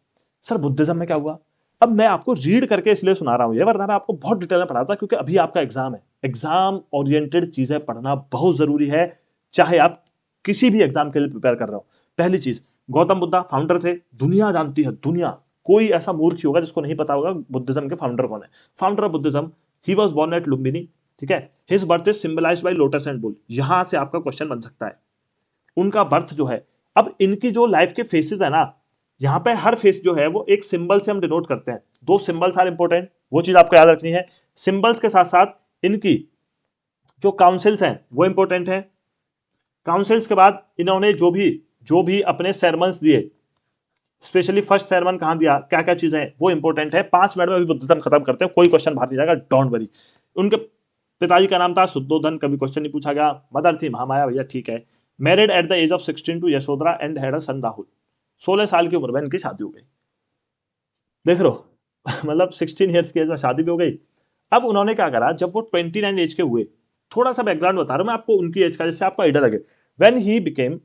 सर बुद्धिज्म में क्या हुआ? अब मैं आपको रीड करके इसलिए सुना रहा हूं ये, वरना मैं आपको बहुत डिटेल में पढ़ाता क्योंकि अभी आपका एग्जाम है। एग्जाम ओरिएंटेड चीजें पढ़ना बहुत जरूरी है, चाहे आप किसी भी एग्जाम के लिए प्रिपेयर कर रहे हो। पहली चीज, गौतम बुद्धा फाउंडर थे, दुनिया जानती है, दुनिया। कोई ऐसा मूर्ख ही होगा जिसको नहीं पता होगा बुद्धिज्म के फाउंडर कौन है। Founder of Buddhism, he was born at Lumbini. ठीक है। His birth is symbolised by lotus and bull. यहां से आपका क्वेश्चन बन सकता है, उनका बर्थ जो है। अब इनकी जो लाइफ के फेसेस है ना, यहां पे हर फेस जो है वो एक सिंबल से हम डिनोट करते हैं। 2 सिंबल्स आर इंपॉर्टेंट, वो चीज आपको याद रखनी है। सिंबल्स के साथ साथ इनकी जो काउंसिल्स हैं वो इंपॉर्टेंट है। काउंसिल्स के बाद इन्होंने जो भी अपने sermons दिए, स्पेशली फर्स्ट sermon कहां दिया, क्या क्या चीजें हैं, वो इंपॉर्टेंट है। 5 मिनट में अभी बुद्धिज्म खत्म करते हैं, कोई क्वेश्चन बाहर नहीं जाएगा, डोंट वरी। उनके पिताजी का नाम था शुद्धोधन, कभी क्वेश्चन नहीं पूछा गया। मदर थी महामाया, भैया ठीक है। Married at the age of 16 to Yashodhara and had a son Rahul. 16 साल की उम्र में इनकी शादी हो गई, देख रहे हो मतलब 16 ईयर्स की एज में शादी भी हो गई। अब उन्होंने क्या करा, जब वो 29 एज के हुए, थोड़ा सा बैकग्राउंड बता रहा हूं मैं आपको उनकी एज का, जिससे आपको आइडिया लगे। When he became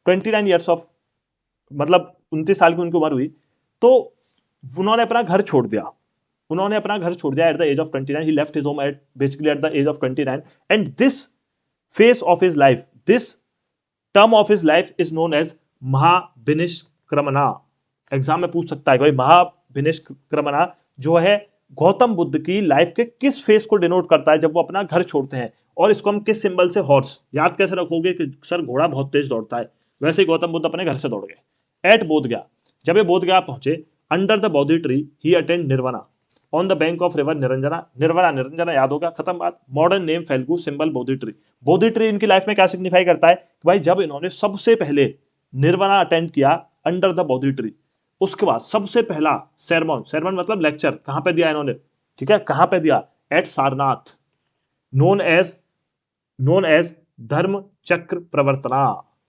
29 years of, मतलब 29 साल की उनकी उम्र हुई, तो उन्होंने अपना घर छोड़ दिया। उन्होंने अपना घर छोड़ दिया at the age of 29। He left his home at basically at the age of 29। And this phase of his life, this term of his life is known as Mahabhinishkramana. Exam में पूछ सकता है कि भाई महाविनिष्क्रमणा जो है गौतम बुद्ध की लाइफ के किस फेस को डिनोट करता है जब वो अपना घर छोड़ते हैं, और इसको हम किस सिंबल से, हॉर्स याद कैसे रखोगे कि सर घोड़ा बहुत तेज दौड़ता है, वैसे ही गौतम बुद्ध अपने घर से दौड़ गए। एट बोधगया, जब ये बोधगया पहुंचे, under the Bodhi tree he attained nirvana on the bank of river Niranjana. Nirvana, Niranjana याद होगा, खत्म बात। Modern name Falgu, symbol Bodhi tree. Bodhi tree इनकी लाइफ में क्या सिग्निफाई करता है कि भाई जब इन्होंने सबसे पहले निर्वाणा अटेंड किया अंडर द बोधि ट्री, उसके बाद सबसे पहला सेरमन, सेरमन मतलब लेक्चर, कहां पे दिया इन्होंने, ठीक है, कहां पे दिया, एट सारनाथ, नोन एज धर्म चक्र प्रवर्तना,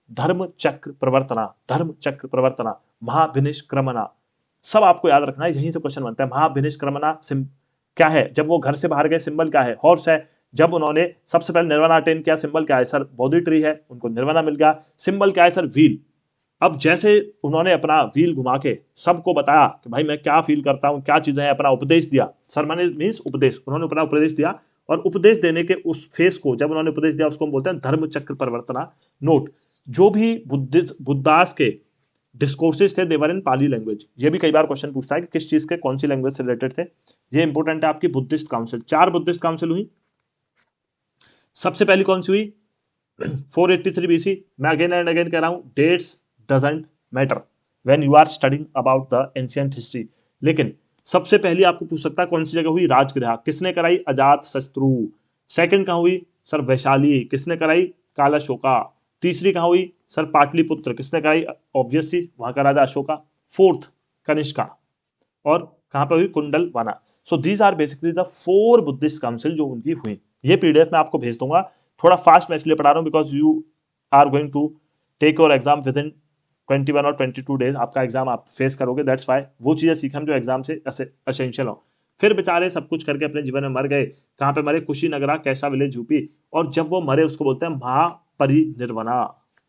धर्म चक्र प्रवर्तना, धर्म चक्र प्रवर्तना, महाविनिष्क्रमणा। सब आपको याद रखना है, यहीं से क्वेश्चन बनता है। महाविनिष्क्रमणा क्या है, जब वो घर से बाहर गए, सिंबल क्या है, हॉर्स है। जब उन्होंने सबसे पहले निर्वाणा अटेंड किया, सिंबल क्या है सर, बोधि ट्री है, उनको निर्वाणा मिल गया। सिंबल क्या है सर, व्हील। अब जैसे उन्होंने अपना व्हील घुमा के सबको बताया कि भाई मैं क्या फील करता हूं, क्या चीजें हैं, अपना उपदेश दिया। सरमन मीन्स उपदेश, उन्होंने अपना उपदेश दिया, और उपदेश देने के उस फेस को, जब उन्होंने उपदेश दिया, उसको हम बोलते हैं धर्म चक्र परिवर्तना। नोट, जो भी बुद्धास के डिस्कोर्सेज थे देवर इन पाली लैंग्वेज। ये भी कई बार क्वेश्चन पूछता है कि किस चीज के, कौन सी लैंग्वेज से रिलेटेड थे। ये इंपॉर्टेंट है आपकी बुद्धिस्ट काउंसिल। 4 बुद्धिस्ट काउंसिल हुई। सबसे पहली कौन सी हुई, 483 बीसी। मैं अगेन एंड अगेन कह रहा हूं, dates doesn't matter when you are studying about the ancient history. लेकिन सबसे पहली आपको पूछ सकता है कौन सी जगह हुई, राजगृह, किसने कराई, अजात शत्रु। सेकंड कहां हुई सर, वैशाली, किसने कराई, कालाशोका। तीसरी कहां हुई सर, पाटलिपुत्र, किसने कराई, ऑब्वियसली वहां का राजा अशोका। फोर्थ कनिष्का, और कहां पे हुई, Kundalvana. So these are basically the 4 Buddhist council जो उनकी हुई। ये पीडीएफ मैं आपको भेज दूंगा। थोड़ा फास्ट मैं इसलिए पढ़ा रहा हूं because you are going to take your exam within 21 और 22 डेज। आपका एग्जाम आप फेस करोगे, दैट्स वाई वो चीजें सीखें हम जो एग्जाम से असेंशियल हो। फिर बेचारे सब कुछ करके अपने जीवन में मर गए। कहां पे मरे, कुशीनगरा, कैसा विलेज यूपी। और जब वो मरे उसको बोलते हैं महापरिनिर्वाणा,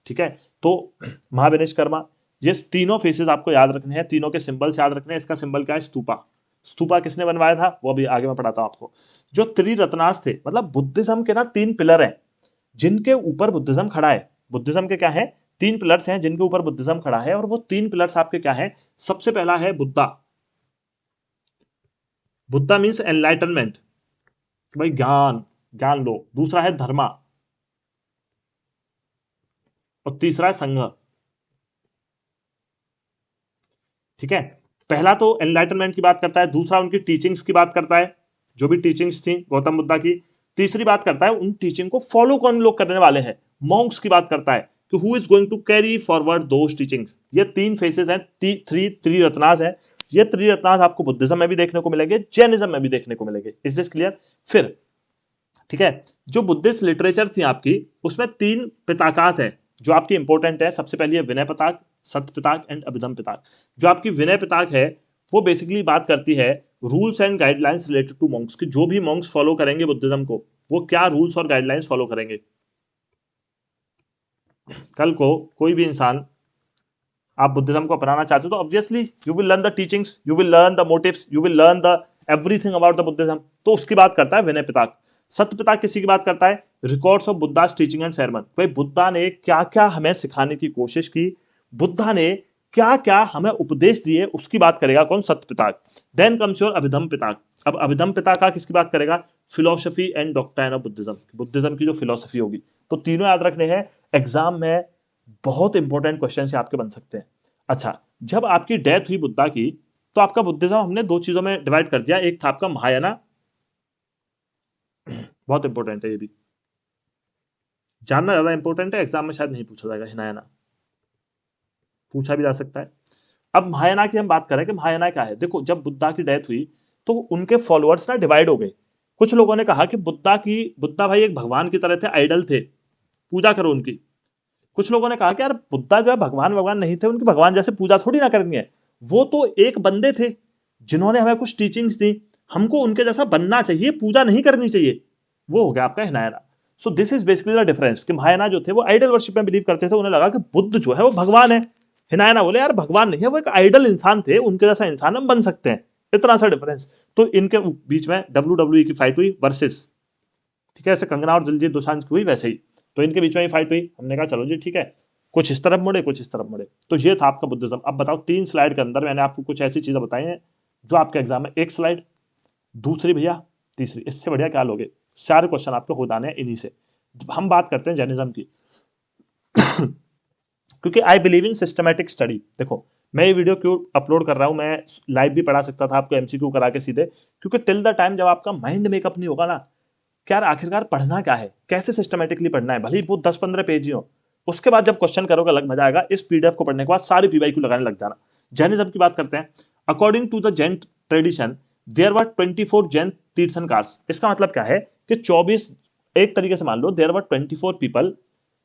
ठीक है। तो महाविनिष्कर्मा, ये तीनों फेसेस आपको याद रखने हैं, तीनों के सिंबल्स याद रखने हैं। इसका सिंबल क्या है, स्तूपा। स्तूपा किसने बनवाया था वो अभी आगे मैं पढ़ाता हूं आपको। जो त्रिरत्नास थे, मतलब बुद्धिज्म के ना 3 पिलर हैं जिनके ऊपर बुद्धिज्म खड़ा है। बुद्धिज्म के क्या है, 3 पिलर्स हैं जिनके ऊपर बुद्धिज्म खड़ा है, और वो 3 पिलर्स आपके क्या है। सबसे पहला है बुद्धा। बुद्धा मीन्स एनलाइटनमेंट, भाई ज्ञान, ज्ञान लो। दूसरा है धर्मा, और तीसरा है संघ, ठीक है। पहला तो एनलाइटनमेंट की बात करता है, दूसरा उनकी टीचिंग्स की बात करता है, जो भी टीचिंग्स थी गौतम बुद्धा की। तीसरी बात करता है उन टीचिंग को फॉलो कौन लोग करने वाले हैं, मॉन्क्स की बात करता है कि who is going to carry forward those teachings. ये 3 फेसेस हैं, त्रिरत्नास हैं। ये त्रिरत्नास आपको बुद्धिज्म में भी देखने को मिलेंगे, जैनिज्म में भी देखने को मिलेंगे। Is this clear. फिर ठीक है, जो बुद्धिस्ट लिटरेचर थी आपकी, उसमें 3 पिताकास है जो आपकी इंपॉर्टेंट है। सबसे पहले है विनय पिताक, सत्य पिताक एंड अभिधम पिताक। जो आपकी विनय पिताक है वो बेसिकली बात करती है rules and guidelines related to monks, कि जो भी मॉन्क्स फॉलो करेंगे बुद्धिज्म को, वो क्या रूल्स और गाइडलाइंस फॉलो करेंगे। कल को कोई भी इंसान, आप बुद्धिज्म को अपनाना चाहते हो तो obviously you will learn the teachings, you will learn the motives, you will learn the everything about the Buddhism. तो उसकी बात करता है विनय पिताक। सत्य पिताक किसी की बात करता है, records of Buddhas teaching and sermon, भाई बुद्धा ने क्या क्या हमें सिखाने की कोशिश की, बुद्धा ने क्या क्या हमें उपदेश दिए, उसकी बात करेगा कौन, सत्य पिताक। देन कम्स योर अभिधम पिताक। अब अभिधम पिताका किसकी बात करेगा, philosophy and doctrine of Buddhism, Buddhism की जो फिलोसफी होगी। तो तीनों याद रखने हैं, एग्जाम में बहुत इंपॉर्टेंट क्वेश्चन से आपके बन सकते हैं। अच्छा, जब आपकी डेथ हुई बुद्धा की, तो आपका बुद्धिज्म हमने 2 चीजों में डिवाइड कर दिया। एक था आपका महायाना, बहुत इंपॉर्टेंट है ये भी जानना, ज्यादा इंपॉर्टेंट है, एग्जाम में शायद नहीं पूछा जाएगा। हिनायाना पूछा भी जा सकता है। अब महायाना की हम बात करें कि महायाना क्या है। देखो, जब बुद्धा की डेथ हुई तो उनके फॉलोअर्स ना डिवाइड हो गए। कुछ लोगों ने कहा कि बुद्धा भाई एक भगवान की तरह थे, आइडल थे, पूजा करो उनकी। कुछ लोगों ने कहा कि यार बुद्धा जो है भगवान नहीं थे, उनकी भगवान जैसे पूजा थोड़ी ना करनी है, वो तो एक बंदे थे जिन्होंने हमें कुछ टीचिंग्स दी, हमको उनके जैसा बनना चाहिए, पूजा नहीं करनी चाहिए। वो हो गया आपका Hinayana. So this is basically the difference कि महायाना जो थे वो आइडल वर्शिप में बिलीव करते थे, उन्हें लगा कि बुद्ध जो है वो भगवान है। हिनायना बोले यार भगवान नहीं है, वो एक आइडल इंसान थे, उनके जैसा इंसान हम बन सकते हैं। इतना सा डिफरेंस। तो इनके बीच में WWE की फाइट हुई वर्सेस, ठीक है, ऐसे कंगना और दिलजीत दोसांझ की हुई वैसे ही। तो इनके बीच में ही फाइट हुई, हमने कहा चलो जी ठीक है, कुछ इस तरफ मुड़े कुछ इस तरफ मुड़े। तो ये था आपका बुद्धिज्म। अब बताओ 3 स्लाइड के अंदर मैंने आपको कुछ ऐसी चीजें बताई हैं जो आपके एग्जाम में, एक स्लाइड, दूसरी भैया, तीसरी, इससे बढ़िया क्या लोगे? सारे क्वेश्चन आपके खुद आने हैं इन्हीं से। हम बात करते हैं जैनिज्म की क्योंकि I believe in systematic study. देखो मैं ये वीडियो क्यों अपलोड कर रहा हूं, मैं लाइव भी पढ़ा सकता था आपको MCQ करा के सीधे, क्योंकि टिल द टाइम जब आपका माइंड मेकअप नहीं होगा ना, क्या आखिरकार पढ़ना क्या है, कैसे सिस्टमेटिकली पढ़ना है, भले ही वो 10-15 पेज ही हो, उसके बाद जब क्वेश्चन करोगे अलग मजा आएगा। इस PDF को पढ़ने के बाद सारी PYQ लगाने लग जाना। जैनिज्म की बात करते हैं। According to the Jain tradition there were 24 Jain Tirthankars. इसका मतलब क्या है कि 24, एक तरीके से मान लो देयर वर 24 पीपल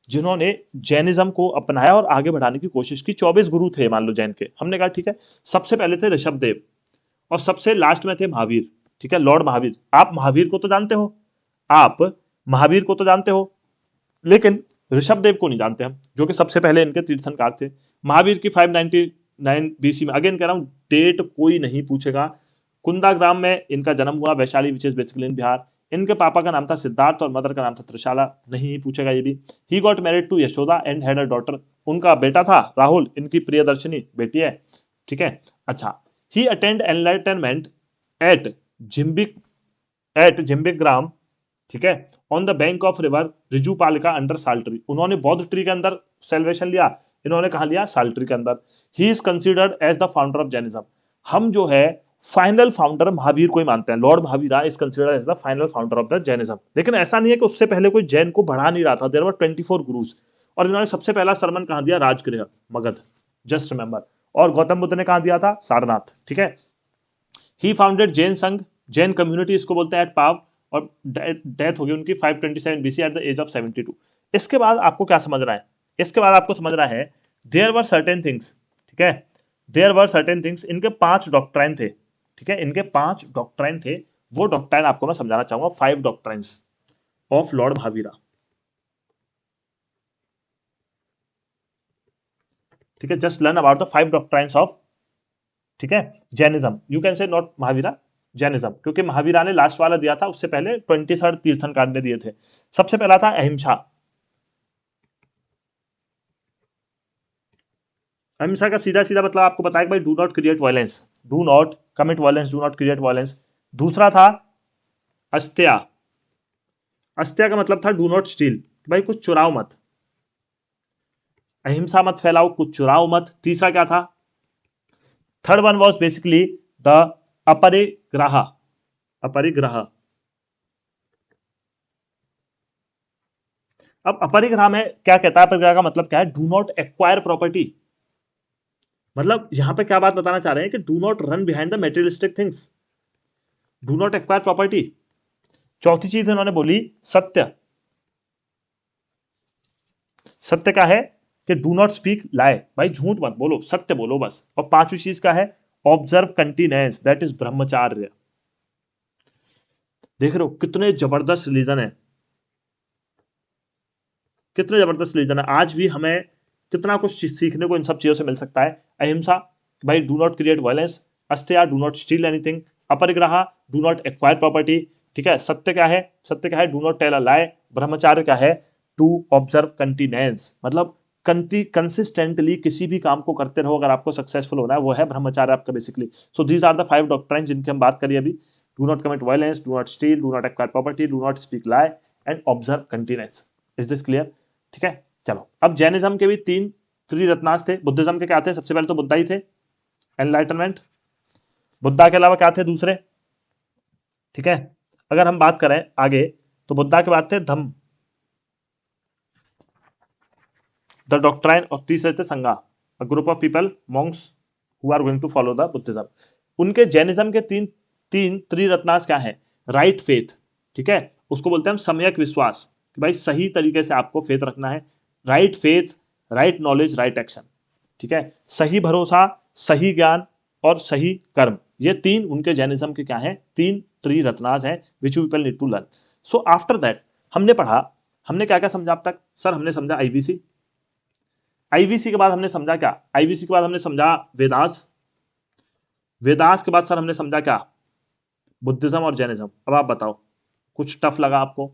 जिन्होंने जैनिज्म को अपनाया और आगे बढ़ाने की कोशिश की। 24 गुरु थे मान लो जैन के। हमने कहा ठीक है, सबसे पहले थे ऋषभ देव और सबसे लास्ट में थे महावीर, ठीक है, लॉर्ड महावीर। आप महावीर को तो जानते हो, आप महावीर को तो जानते हो, लेकिन ऋषभ देव को नहीं जानते हम, जो कि सबसे पहले इनके तीर्थंकर थे। महावीर की 599 BC में, अगेन कह रहा हूं डेट कोई नहीं पूछेगा। कुंदाग्राम में इनका जन्म हुआ, वैशाली विच इज बेसिकली इन बिहार। इनके पापा का नाम था सिद्धार्थ और मदर का नाम था त्रिशाला, नहीं पूछेगा ये भी। He got married to Yashoda and had a daughter. उनका बेटा था राहुल, इनकी प्रियदर्शनी बेटी है, ठीक है। अच्छा, ही अटेंड एनलाइटनमेंट एट जिम्बिक जिम्बिग्राम, ठीक है, on the bank of river Rijupalika under sal tree. उन्होंने बौद्ध ट्री के अंदर सेल्वेशन लिया, इन्होंने कहा लिया साल्ट्री के अंदर। He is considered as the founder of Jainism. हम जो है फाइनल फाउंडर महावीर को ही मानते हैं, Lord Mahavira is considered as the final founder of the Jainism. लेकिन ऐसा नहीं है कि उससे पहले कोई जैन को बढ़ा नहीं रहा था, देयर वर 24 गुरुज। और इन्होंने सबसे पहला सरमन कहां दिया? Rajgriha, Magadh, just remember. और गौतम बुद्ध ने कहां दिया था? सारनाथ, ठीक है। ही फाउंडेड जैन संघ, जैन कम्युनिटी इसको बोलते हैं, एट पाव, और डेथ हो गई उनकी 527 BC at the age of 72। इसके बाद आपको क्या समझ रहा है? इसके बाद आपको समझ रहा है देयर वर सर्टेन थिंग्स, ठीक है, देयर वर सर्टेन थिंग्स। इनके 5 डॉक्ट्राइन थे, ठीक है, इनके 5 डॉक्ट्राइन थे। वो डॉक्ट्राइन आपको मैं समझाना चाहूंगा, 5 डॉक्ट्राइन्स ऑफ लॉर्ड महावीरा, ठीक है। Just learn about the 5 doctrines of, ठीक है, Jainism. You can say not Mahavira, Jainism, क्योंकि महावीरा ने लास्ट वाला दिया था, उससे पहले 23rd तीर्थंकर ने दिए थे। सबसे पहला था अहिंसा। अहिंसा का सीधा सीधा मतलब आपको बताया कि भाई do not create violence, do not commit violence, do not create violence. दूसरा था अस्त्या। अस्त्या का मतलब था डू नॉट स्टील, भाई कुछ चुराओ मत, अहिंसा मत फैलाओ, कुछ चुराओ मत। तीसरा क्या था? Third one was basically the aparigraha, aparigraha. अब अपरिग्रह में क्या कहता है? अपरिग्रह का मतलब क्या है? Do not acquire property. मतलब यहां पे क्या बात बताना चाह रहे हैं कि do not run behind the materialistic things, do not acquire property. चौथी चीज उन्होंने बोली सत्य। सत्य क्या है? कि डू नॉट स्पीक लाई, भाई झूठ मत बोलो, सत्य बोलो बस। और पांचवी चीज क्या है? Observe continuous, that is ब्रह्मचार्य। देख रहे हो कितने जबरदस्त रिलीजन है, कितने जबरदस्त रिलीजन है। आज भी हमें कितना कुछ सीखने को इन सब चीजों से मिल सकता है। अहिंसा, भाई do not create violence. Asteya, do not steal anything. Aparigraha, do not acquire property, ठीक है। सत्य क्या है? सत्य क्या है? Do not tell a lie. ब्रह्मचार्य क्या है? टू ऑब्जर्व कंटिन्यूअस, मतलब कंसिस्टेंटली किसी भी काम को करते रहो, अगर आपको सक्सेसफुल होना है, वो है ब्रह्मचार्य आपका basically. So these are the 5 doctrine जिनकी हम बात करिए अभी। Do not commit violence, do not steal, do not acquire property, do not speak lie and observe continuous. Is this clear? ठीक है, चलो। अब जैनिज्म के भी 3 त्रिरत्नास थे। बुद्धिज्म के क्या थे? सबसे पहले तो बुद्धा ही थे, एनलाइटनमेंट। बुद्धा के अलावा क्या थे दूसरे? ठीक है, अगर हम बात करें आगे तो बुद्धा के बाद थे धम्म, द डॉक्ट्राइन, और तीसरे थे sangha, a group of people, monks who are going to follow the Buddhism. उनके जैनिज्म के तीन तीन त्रिरत्नास क्या है? राइट फेथ, ठीक है, उसको बोलते हैं हम सम्यक विश्वास, कि भाई सही तरीके से आपको फेथ रखना है। Right faith, right knowledge right action, ठीक है, सही भरोसा, सही ज्ञान और सही कर्म, ये तीन उनके जैनिज्म के क्या हैं, तीन त्रिरत्नास हैं which you people need to learn. So after that हमने पढ़ा, हमने क्या क्या समझा अब तक सर? हमने समझा आईवीसी, आईवीसी के बाद हमने समझा क्या, आईवीसी के बाद हमने समझा वेदास, वेदास के बाद सर हमने समझा क्या, बुद्धिज्म और जैनिज्म। अब आप बताओ कुछ टफ लगा आपको?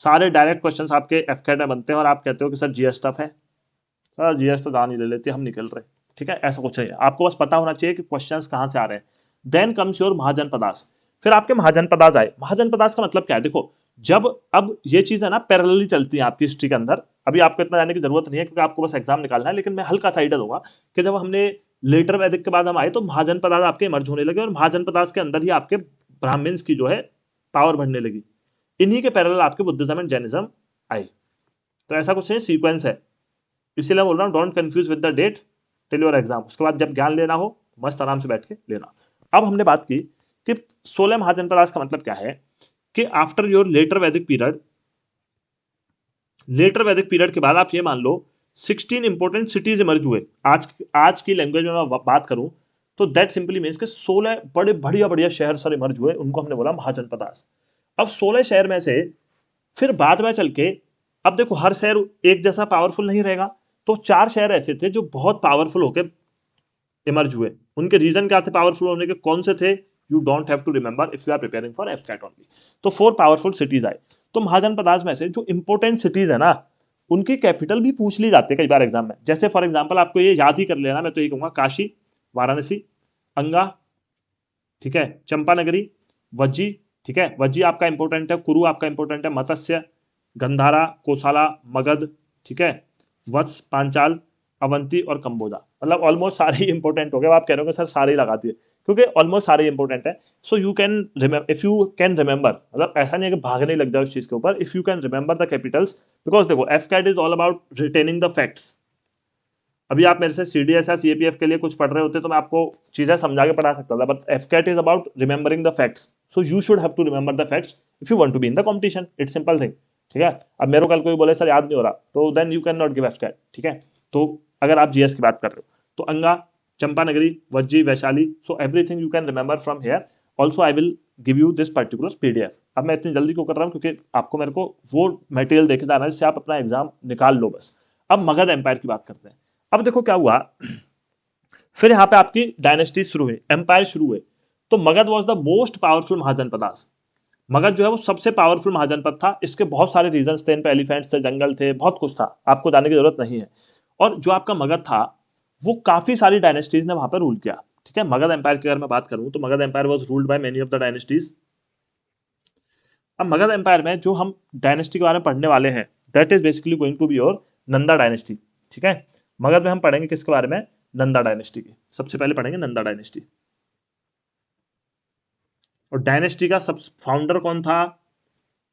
सारे डायरेक्ट क्वेश्चंस आपके एफकेट में बनते हैं और आप कहते हो कि सर जीएस टफ है, सर जीएस तो दान ही ले लेते, हम निकल रहे, ठीक है, ऐसा कुछ नहीं है। आपको बस पता होना चाहिए कि क्वेश्चंस कहां से आ रहे हैं। देन कम्स योर महाजनपदास, फिर आपके महाजनपदास आए। महाजनपदास का मतलब क्या है? देखो जब अब ये चीज है ना पैरेलली चलती है आपकी हिस्ट्री के अंदर, अभी आपको इतना जाने की जरूरत नहीं है क्योंकि आपको बस एग्जाम निकालना है, लेकिन मैं हल्का सा आइडिया दूंगा कि जब हमने लेटर वैदिक के बाद हम आए तो महाजनपदास आपके इमर्ज होने लगे और महाजनपदास के अंदर ही आपके ब्राह्मण्स की जो है पावर बढ़ने लगी, इन्हीं के पैरेलल आपके बुद्धिज्म एंड जैनिज्म आए। तो ऐसा कुछ नहीं, सीक्वेंस है, इसीलिए बोल रहा हूँ don't confuse with the date till your exam. उसके बाद जब ज्ञान लेना हो मस्त आराम से बैठ के लेना। अब हमने बात की कि 16 महाजनपदास का मतलब क्या है कि आफ्टर योर लेटर वैदिक पीरियड, लेटर वैदिक पीरियड के बाद आप ये मान लो 16 इंपोर्टेंट सिटीज इमर्ज हुए। आज की लैंग्वेज में मैं बात करूं तो दैट सिंपली मीन्स कि 16 बड़े बढ़िया बढ़िया शहर सर इमर्ज हुए, उनको हमने बोला महाजनपदास। अब 16 शहर में से फिर बाद में चल के, अब देखो हर शहर एक जैसा पावरफुल नहीं रहेगा, तो 4 शहर ऐसे थे जो बहुत पावरफुल होकर इमर्ज हुए। उनके रीजन क्या थे पावरफुल होने के, कौन से थे? You don't have to remember if you are preparing for AFCAT only. तो 4 पावरफुल सिटीज आए। तो महाजनपदास में से जो इंपॉर्टेंट सिटीज है ना, उनकी कैपिटल भी पूछ ली जाती है कई बार एग्जाम में। जैसे फॉर एग्जाम्पल आपको ये याद ही कर लेना, मैं तो ये कहूंगा काशी, वाराणसी, अंगा, ठीक है, चंपानगरी, वज्जी, ठीक है, वज्जी आपका इंपॉर्टेंट है, कुरु आपका इंपॉर्टेंट है, मत्स्य, गंधारा, कोसाला, मगध, ठीक है, वत्स, पांचाल, अवंती और कंबोजा। मतलब ऑलमोस्ट सारे ही इंपॉर्टेंट हो गए। आप कह रहे हो सर सारे ही लगा दिए, क्योंकि ऑलमोस्ट सारे इंपॉर्टेंट है। So you can if you can remember, मतलब ऐसा नहीं है कि भागने लग जाओ इस चीज के ऊपर, if you can remember the capitals, because देखो AFCAT is all about retaining the facts. अभी आप मेरे से सीडीएस या सीएपीएफ के लिए कुछ पढ़ रहे होते तो मैं आपको चीजें समझा के पढ़ा सकता था, but AFCAT is about remembering the facts, so you should have to remember the facts if you want to be in the competition. It's simple thing, ठीक है। अब मेरे को कल कोई बोले सर याद नहीं हो रहा, तो then you can not give AFCAT, ठीक है। तो अगर आप जीएस की बात कर रहे हो तो अंगा, Champanagari, Vajji, Vaishali, so everything you can remember from here. Also I will give you this particular PDF. अब मैं इतनी जल्दी क्यों कर रहा हूँ, क्योंकि आपको मेरे को वो मटेरियल देखे जाना है जिससे आप अपना एग्जाम निकाल लो बस। अब मगध एम्पायर की बात करते हैं। अब देखो क्या हुआ, फिर यहाँ पे आपकी डायनेस्टी शुरू हुई, एम्पायर शुरू हुए। तो Magadh was the most powerful mahajanapadas. Magadh जो है वो सबसे पावरफुल महाजनपद था। इसके बहुत सारे रीजंस थे, इन पे एलिफेंट्स थे, जंगल थे, बहुत कुछ था, आपको जाने की जरूरत नहीं है। और जो आपका मगध था वो काफी सारी डायनेस्टीज ने वहां पर रूल किया, ठीक है। मगध एम्पायर की अगर मैं बात करूं तो Magadh empire was ruled by many of the dynasties. अब मगध एम्पायर में जो हम डायनेस्टी के बारे में पढ़ने वाले हैं that is basically going to be your Nanda dynasty, ठीक है। मगध में हम पढ़ेंगे किसके बारे में? नंदा डायनेस्टी की। सबसे पहले पढ़ेंगे नंदा डायनेस्टी। और डायनेस्टी का सब फाउंडर कौन था,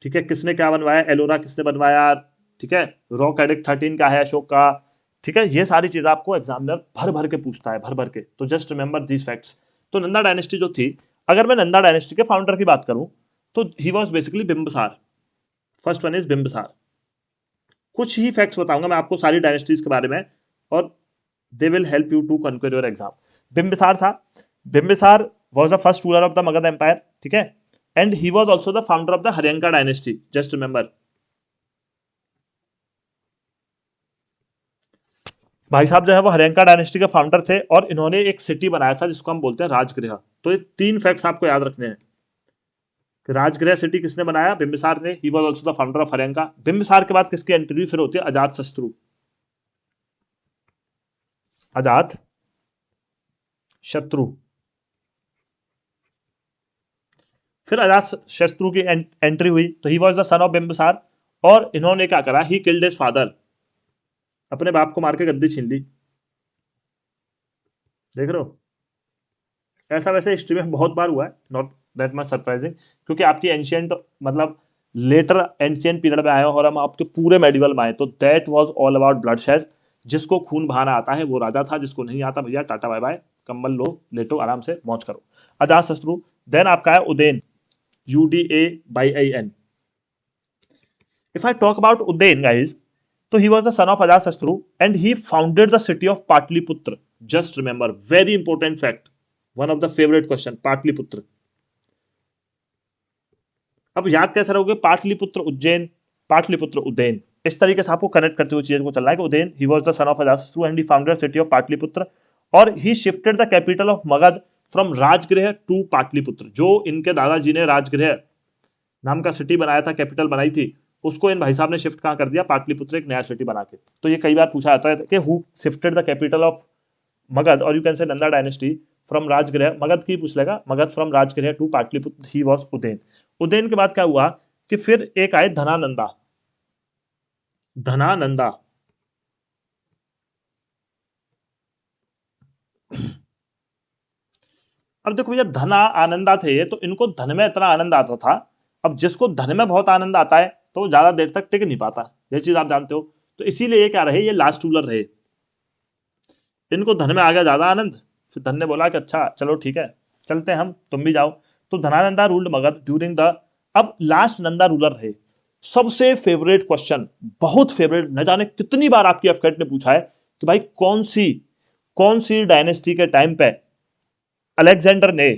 ठीक है, किसने क्या बनवाया, एलोरा किसने बनवाया, ठीक है, रॉक एडिक्ट 13 का है अशोक का, ठीक है। ये सारी चीज आपको एग्जामिनर भर भर के पूछता है, भर भर के। तो जस्ट रिमेंबर दीज फैक्ट्स। तो नंदा डायनेस्टी जो थी, अगर मैं नंदा डायनेस्टी के फाउंडर की बात करूं तो he was basically Bimbisara. First one is Bimbisara. कुछ ही फैक्ट्स बताऊंगा मैं आपको सारी डायनेस्टीज के बारे में, और they will help you to conquer your exam. Bimbisara था, Bimbisara was the first ruler of the Magadha empire, ठीक है, and he was also the founder of the Haryanka dynasty. Just remember, भाई साहब जो है वो हरियंका डायनेस्टी के फाउंडर थे, और इन्होंने एक सिटी बनाया था जिसको हम बोलते हैं राजगृह। तो ये 3 फैक्ट्स आपको याद रखने हैं। राजगृह सिटी किसने बनाया? बिंबिसार ने। ही was also the founder of Haryanka. Bimbisara के बाद किसकी एंट्री फिर होती है? अजात शत्रु। अजात शत्रु। फिर अजात शत्रु की एंट्री हुई, तो he was the son of Bimbisara. और इन्होंने क्या करा? ही किल्ड हिज फादर, अपने बाप को मार के गद्दी छीन ली। देख रहे हो, ऐसा वैसे हिस्ट्री में बहुत बार हुआ है, नॉट दैट मच सरप्राइजिंग, क्योंकि आपकी एंशियंट मतलब लेटर एंशियंट पीरियड में आए हो और हम आपके पूरे मेडिवल में आए, तो that was all about blood shed. जिसको खून बहाना आता है वो राजा था, जिसको नहीं आता भैया टाटा बाय बाय, कंबल लो, लेटो, आराम से मौज करो। अजात शत्रु। देन आपका है Udayin, UDAYIN। If I talk about Udayin guys, तो he was the son of Ajatashatru and he founded the city of Pataliputra. Just remember, very important fact, one of the favourite question, Pataliputra. अब याद कैसे रहोगे, पाटलिपुत्र उज्जैन, पाटलिपुत्र उज्जैन, इस तरीके से आपको कनेक्ट करते हुए चीज को चलना है कि Ujjain, he was the son of Ajatashatru and he founded city of Pataliputra, और he shifted the capital of Magadha from Rajagriha to Pataliputra. जो इनके दादाजी ने राजगृह नाम का सिटी बनाया था, कैपिटल बनाई थी, उसको इन भाई साहब ने शिफ्ट कहां कर दिया, पाटलिपुत्र, एक नया सिटी बना के. तो ये कई बार पूछा जाता है कि who shifted the capital of Magadha, और you can say Nanda dynasty, from Rajagriha, Magadha की पूछ लेगा, Magadha from Rajagriha to Pataliputra, he was Ujjain. Ujjain के बाद क्या हुआ कि फिर एक आए धनानंदा. धनानंदा अब देखो भैया, धना आनंदा थे तो इनको धन में इतना आनंद आता था. अब जिसको धन में बहुत आनंद आता है तो वो ज्यादा देर तक टिक नहीं पाता, ये चीज आप जानते हो. तो इसीलिए ये क्या रहे, ये लास्ट रूलर रहे. इनको धन में आ गया ज्यादा आनंद, फिर धन ने बोला कि अच्छा चलो ठीक है, चलते हैं हम, तुम भी जाओ. तो धनानंदा रूल्ड मगध ड्यूरिंग द, अब लास्ट नंदा रूलर रहे. सबसे फेवरेट क्वेश्चन, बहुत फेवरेट, न जाने कितनी बार आपकी एफकेट ने पूछा है कि भाई कौन सी डायनेस्टी के टाइम पे अलेक्जेंडर ने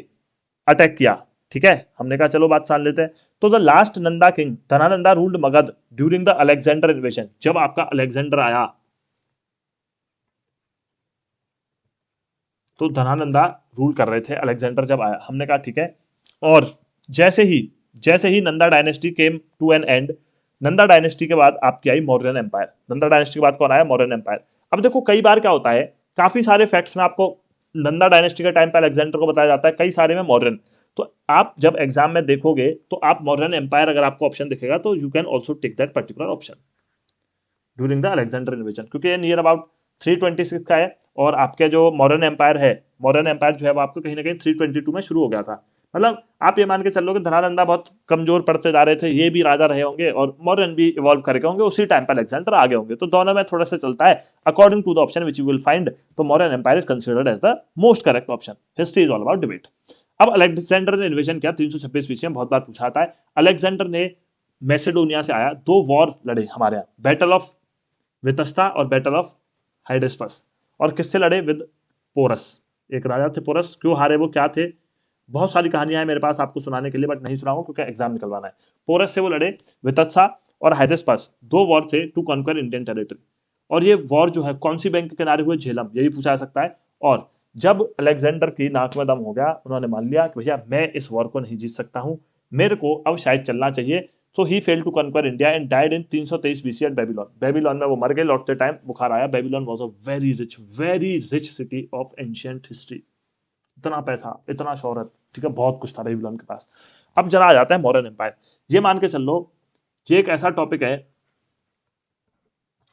अटैक किया. ठीक है, हमने कहा चलो बात सान लेते हैं. तो the last Nanda king Dhanananda ruled Magadha during the Alexander invasion. जब आपका अलेक्जेंडर आया तो धनानंदा रूल कर रहे थे, अलेक्जेंडर जब आया, हमने कहा ठीक है. और जैसे ही Nanda dynasty came to an end, Nanda dynasty के बाद आपकी आई मौर्यन एम्पायर. नंदा डायनेस्टी के बाद कौन आया, मौर्यन एम्पायर. अब देखो कई बार क्या होता है, काफी सारे फैक्ट्स में आपको नंदा डायनेस्टी के टाइम पे अलेक्जेंडर को बताया जाता है, कई सारे में मौर्यन. तो आप जब एग्जाम में देखोगे तो आप मौर्यन एम्पायर अगर आपको ऑप्शन दिखेगा तो you can also take that particular option during the Alexander invasion, क्योंकि ये नियर अबाउट 326 का है. और आपके जो मौर्यन एम्पायर है, मौर्यन एम्पायर जो है वो आपको कहीं ना कहीं 322 में शुरू हो गया था. मतलब आप ये मान के चलो कि धनानंदा बहुत कमजोर पड़ते जा रहे थे, ये भी राजा रहे होंगे और मौर्यन भी इवॉल्व करके होंगे, उसी टाइम पर अलेक्जेंडर आगे होंगे. तो दोनों में थोड़ा सा चलता है according to the option which you will find. तो Mauryan empire is considered as the most correct option. History is all about debate. अब अलेक्जेंडर ने इन्वेजन किया 326 बीसी में, बहुत बार पूछा आता है. अलेक्जेंडर ने मैसेडोनिया से आया, 2 वॉर लड़े हमारे यहाँ, बैटल ऑफ वितस्ता और बैटल ऑफ हाइडेस्पस. और किससे लड़े, विद पोरस, एक राजा थे पोरस. क्यों हारे वो, क्या थे, बहुत सारी कहानियां हैं मेरे पास आपको सुनाने के लिए, बट नहीं सुनाऊंगा क्योंकि एग्जाम निकलवाना है. पोरस से वो लड़े, वितस्ता और हाइडेस्पस, 2 वॉर थे टू कॉन्कर इंडियन टेरिटरी. और ये वॉर जो है कौन सी बैंक के किनारे हुए, झेलम, ये भी पूछा जा सकता है. और जब अलेक्जेंडर की नाक में दम हो गया, उन्होंने मान लिया कि भैया मैं इस वॉर को नहीं जीत सकता हूं, मेरे को अब शायद चलना चाहिए. So he failed to conquer India and died in 323 BC at Babylon. Babylon में वो मर गए, लौटते टाइम बुखार आया. Babylon was a very rich city of ancient history. इतना पैसा, इतना शोहरत, ठीक है, बहुत कुछ था बेबीलोन के पास. अब जरा आ जाता है मौर्यन एम्पायर. ये मान के चल लो, ये एक ऐसा टॉपिक है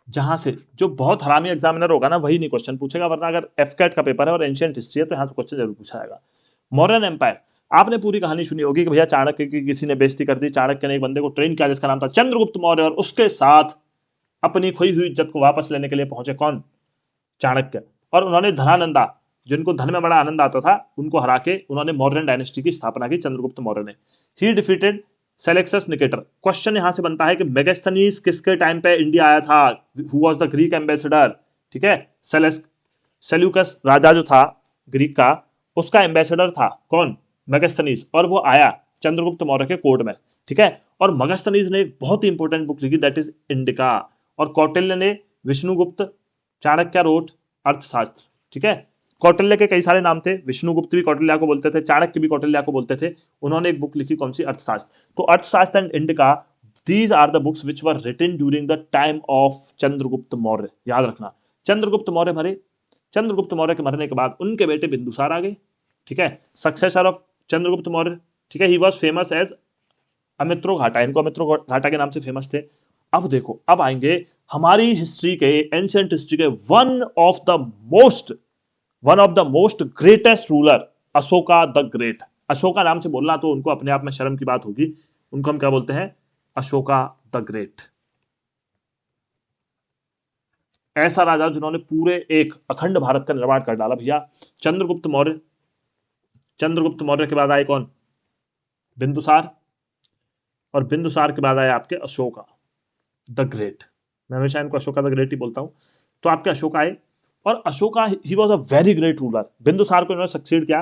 जहां से जो बहुत हरामी एग्जामिनर होगा ना वही नहीं क्वेश्चन पूछेगा, वरना अगर एफकेट का पेपर है और एंशिएंट हिस्ट्री है तो यहाँ से क्वेश्चन जरूर पूछा जाएगा. मौर्यन एम्पायर, आपने पूरी कहानी सुनी होगी कि भैया चाणक्य की किसी ने बेइज्जती कर दी. चाणक्य ने एक बंदे को ट्रेन किया जिसका नाम था चंद्रगुप्त मौर्य, और उसके साथ अपनी खोई हुई इज्जत को वापस लेने के लिए पहुंचे कौन, चाणक्य. और उन्होंने धनानंदा, जिनको धन में बड़ा आनंद आता था, उनको हरा के उन्होंने मौर्यन डायनेस्टी की स्थापना की, चंद्रगुप्त मौर्य ने. He defeated Seleucus Nicator. Question यहां से बनता है कि मेगास्थनीज किसके टाइम पे इंडिया आया था, who was the Greek ambassador. ठीक है, सेल्यूकस राजा जो था ग्रीक का, उसका एम्बेसडर था कौन, मेगास्थनीज. और वो आया चंद्रगुप्त मौर्य के कोर्ट में. ठीक है, और मेगास्थनीज ने एक बहुत ही इंपॉर्टेंट बुक लिखी, दैट इज इंडिका. और कौटिल्य ने विष्णुगुप्त, चाणक्य रोट अर्थशास्त्र. ठीक है, कौटिल्य के कई सारे नाम थे, विष्णुगुप्त भी कौटिल्य को बोलते थे, चाणक्य भी कौटिल्य को बोलते थे. उन्होंने एक बुक लिखी, कौन सी, अर्थशास्त्र. तो Arthashastra and Indica, these are the books which were written during the time of Chandragupta Maurya. याद रखना, चंद्रगुप्त मौर्य मरे, चंद्रगुप्त मौर्य के मरने के बाद उनके बेटे बिंदुसार आ गए. ठीक है, सक्सेसर ऑफ चंद्रगुप्त मौर्य. ठीक है, ही वॉज फेमस एज अमित्रो घाटा, इनको अमित्रो घाटा के नाम से फेमस थे. अब देखो, अब आएंगे हमारी हिस्ट्री के, एंशिएंट हिस्ट्री के one of the most greatest ruler, Ashoka the great. Ashoka नाम से बोलना तो उनको अपने आप में शर्म की बात होगी. उनको हम क्या बोलते हैं, अशोका द ग्रेट. ऐसा राजा जिन्होंने पूरे एक अखंड भारत का निर्माण कर डाला भैया. चंद्रगुप्त मौर्य, चंद्रगुप्त मौर्य के बाद आए कौन, बिंदुसार. और बिंदुसार के बाद आए आपके अशोका द ग्रेट. मैं हमेशा इनको अशोका द ग्रेट ही बोलता हूँ। तो आपके अशोका आए, और Ashoka he was a very great ruler, Bindusar को इन्होंने सक्सीड किया,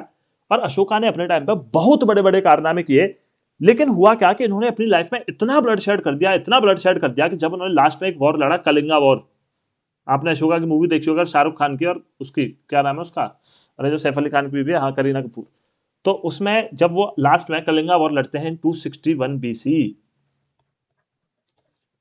और अशोका ने अपने टाइम पर बहुत बड़े बड़े कारनामे किए। लेकिन हुआ क्या कि इन्होंने अपनी लाइफ में इतना ब्लड शेड कर दिया, इतना ब्लड शेड कर दिया, कि जब उन्होंने लास्ट में एक वॉर लड़ा, कलिंगा वॉर, आपने अशोका की मूवी देखी होगा शाहरुख खान की, और उसकी क्या नाम है उसका, अरे जो सैफ अली खान की भी है, हाँ करीना कपूर। तो उसमें जब वो लास्ट में कलिंगा वॉर लड़ते हैं 261 BC,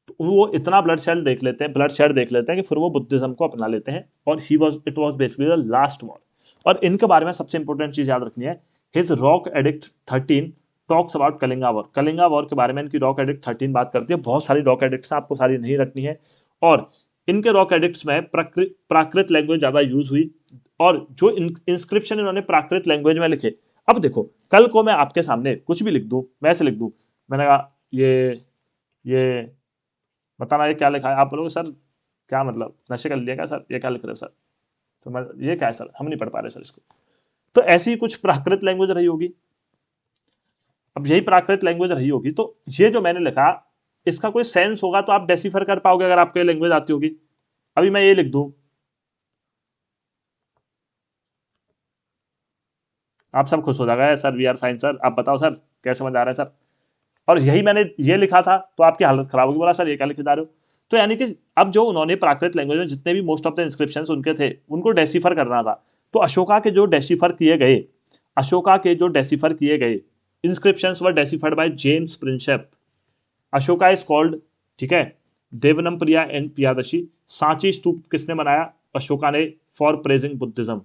तो वो इतना ब्लड शेड देख लेते हैं कि फिर वो बुद्धिज्म को अपना लेते हैं, और it was basically the last war. और इनके बारे में सबसे इंपॉर्टेंट चीज याद रखनी है, his rock edict 13 talks about Kalinga war. Kalinga war के बारे में इनकी रॉक एडिक्ट 13 बात करती है। बहुत सारी रॉक एडिक्ट्स आपको सारी नहीं रखनी है, और इनके रॉक एडिक्ट्स में प्राकृत लैंग्वेज ज्यादा यूज हुई, और जो इंस्क्रिप्शन इन्होंने प्राकृत लैंग्वेज में लिखे। अब देखो, कल को मैं आपके सामने कुछ भी लिख दूं, मैं ऐसे लिख दूं, मैंने कहा ये बताना ये क्या लिखा है, आप बोलोगे सर क्या मतलब नशे कर लिया क्या सर, ये क्या लिख रहे हो सर, तो मैं ये क्या है सर, हम नहीं पढ़ पा रहे सर इसको। तो ऐसी ही कुछ प्राकृत लैंग्वेज रही होगी। अब यही प्राकृत लैंग्वेज रही होगी, तो ये जो मैंने लिखा, इसका कोई सेंस होगा तो आप डेसिफर कर पाओगे अगर आपको ये लैंग्वेज आती होगी। अभी मैं ये लिख दूं, आप सब खुश हो जाएगा, sir we are fine sir, आप बताओ सर क्या समझ आ रहा है सर। और यही मैंने ये लिखा था तो आपकी हालत खराब होगी, बोला सर ये क्या लिखे जा रहे हो। तो यानी कि अब जो उन्होंने प्राकृत लैंग्वेज में जितने भी मोस्ट ऑफ द इंस्क्रिप्शंस उनके थे, उनको डेसिफर करना था। तो अशोका के जो डेसिफर किए गए, अशोका के जो डेसिफर किए गए inscriptions were deciphered by James Prinsep. Ashoka is called, ठीक है, देवनम प्रिया एंड पियादशी। सांची स्तूप किसने बनाया, अशोका ने, फॉर प्रेजिंग बुद्धिज्म।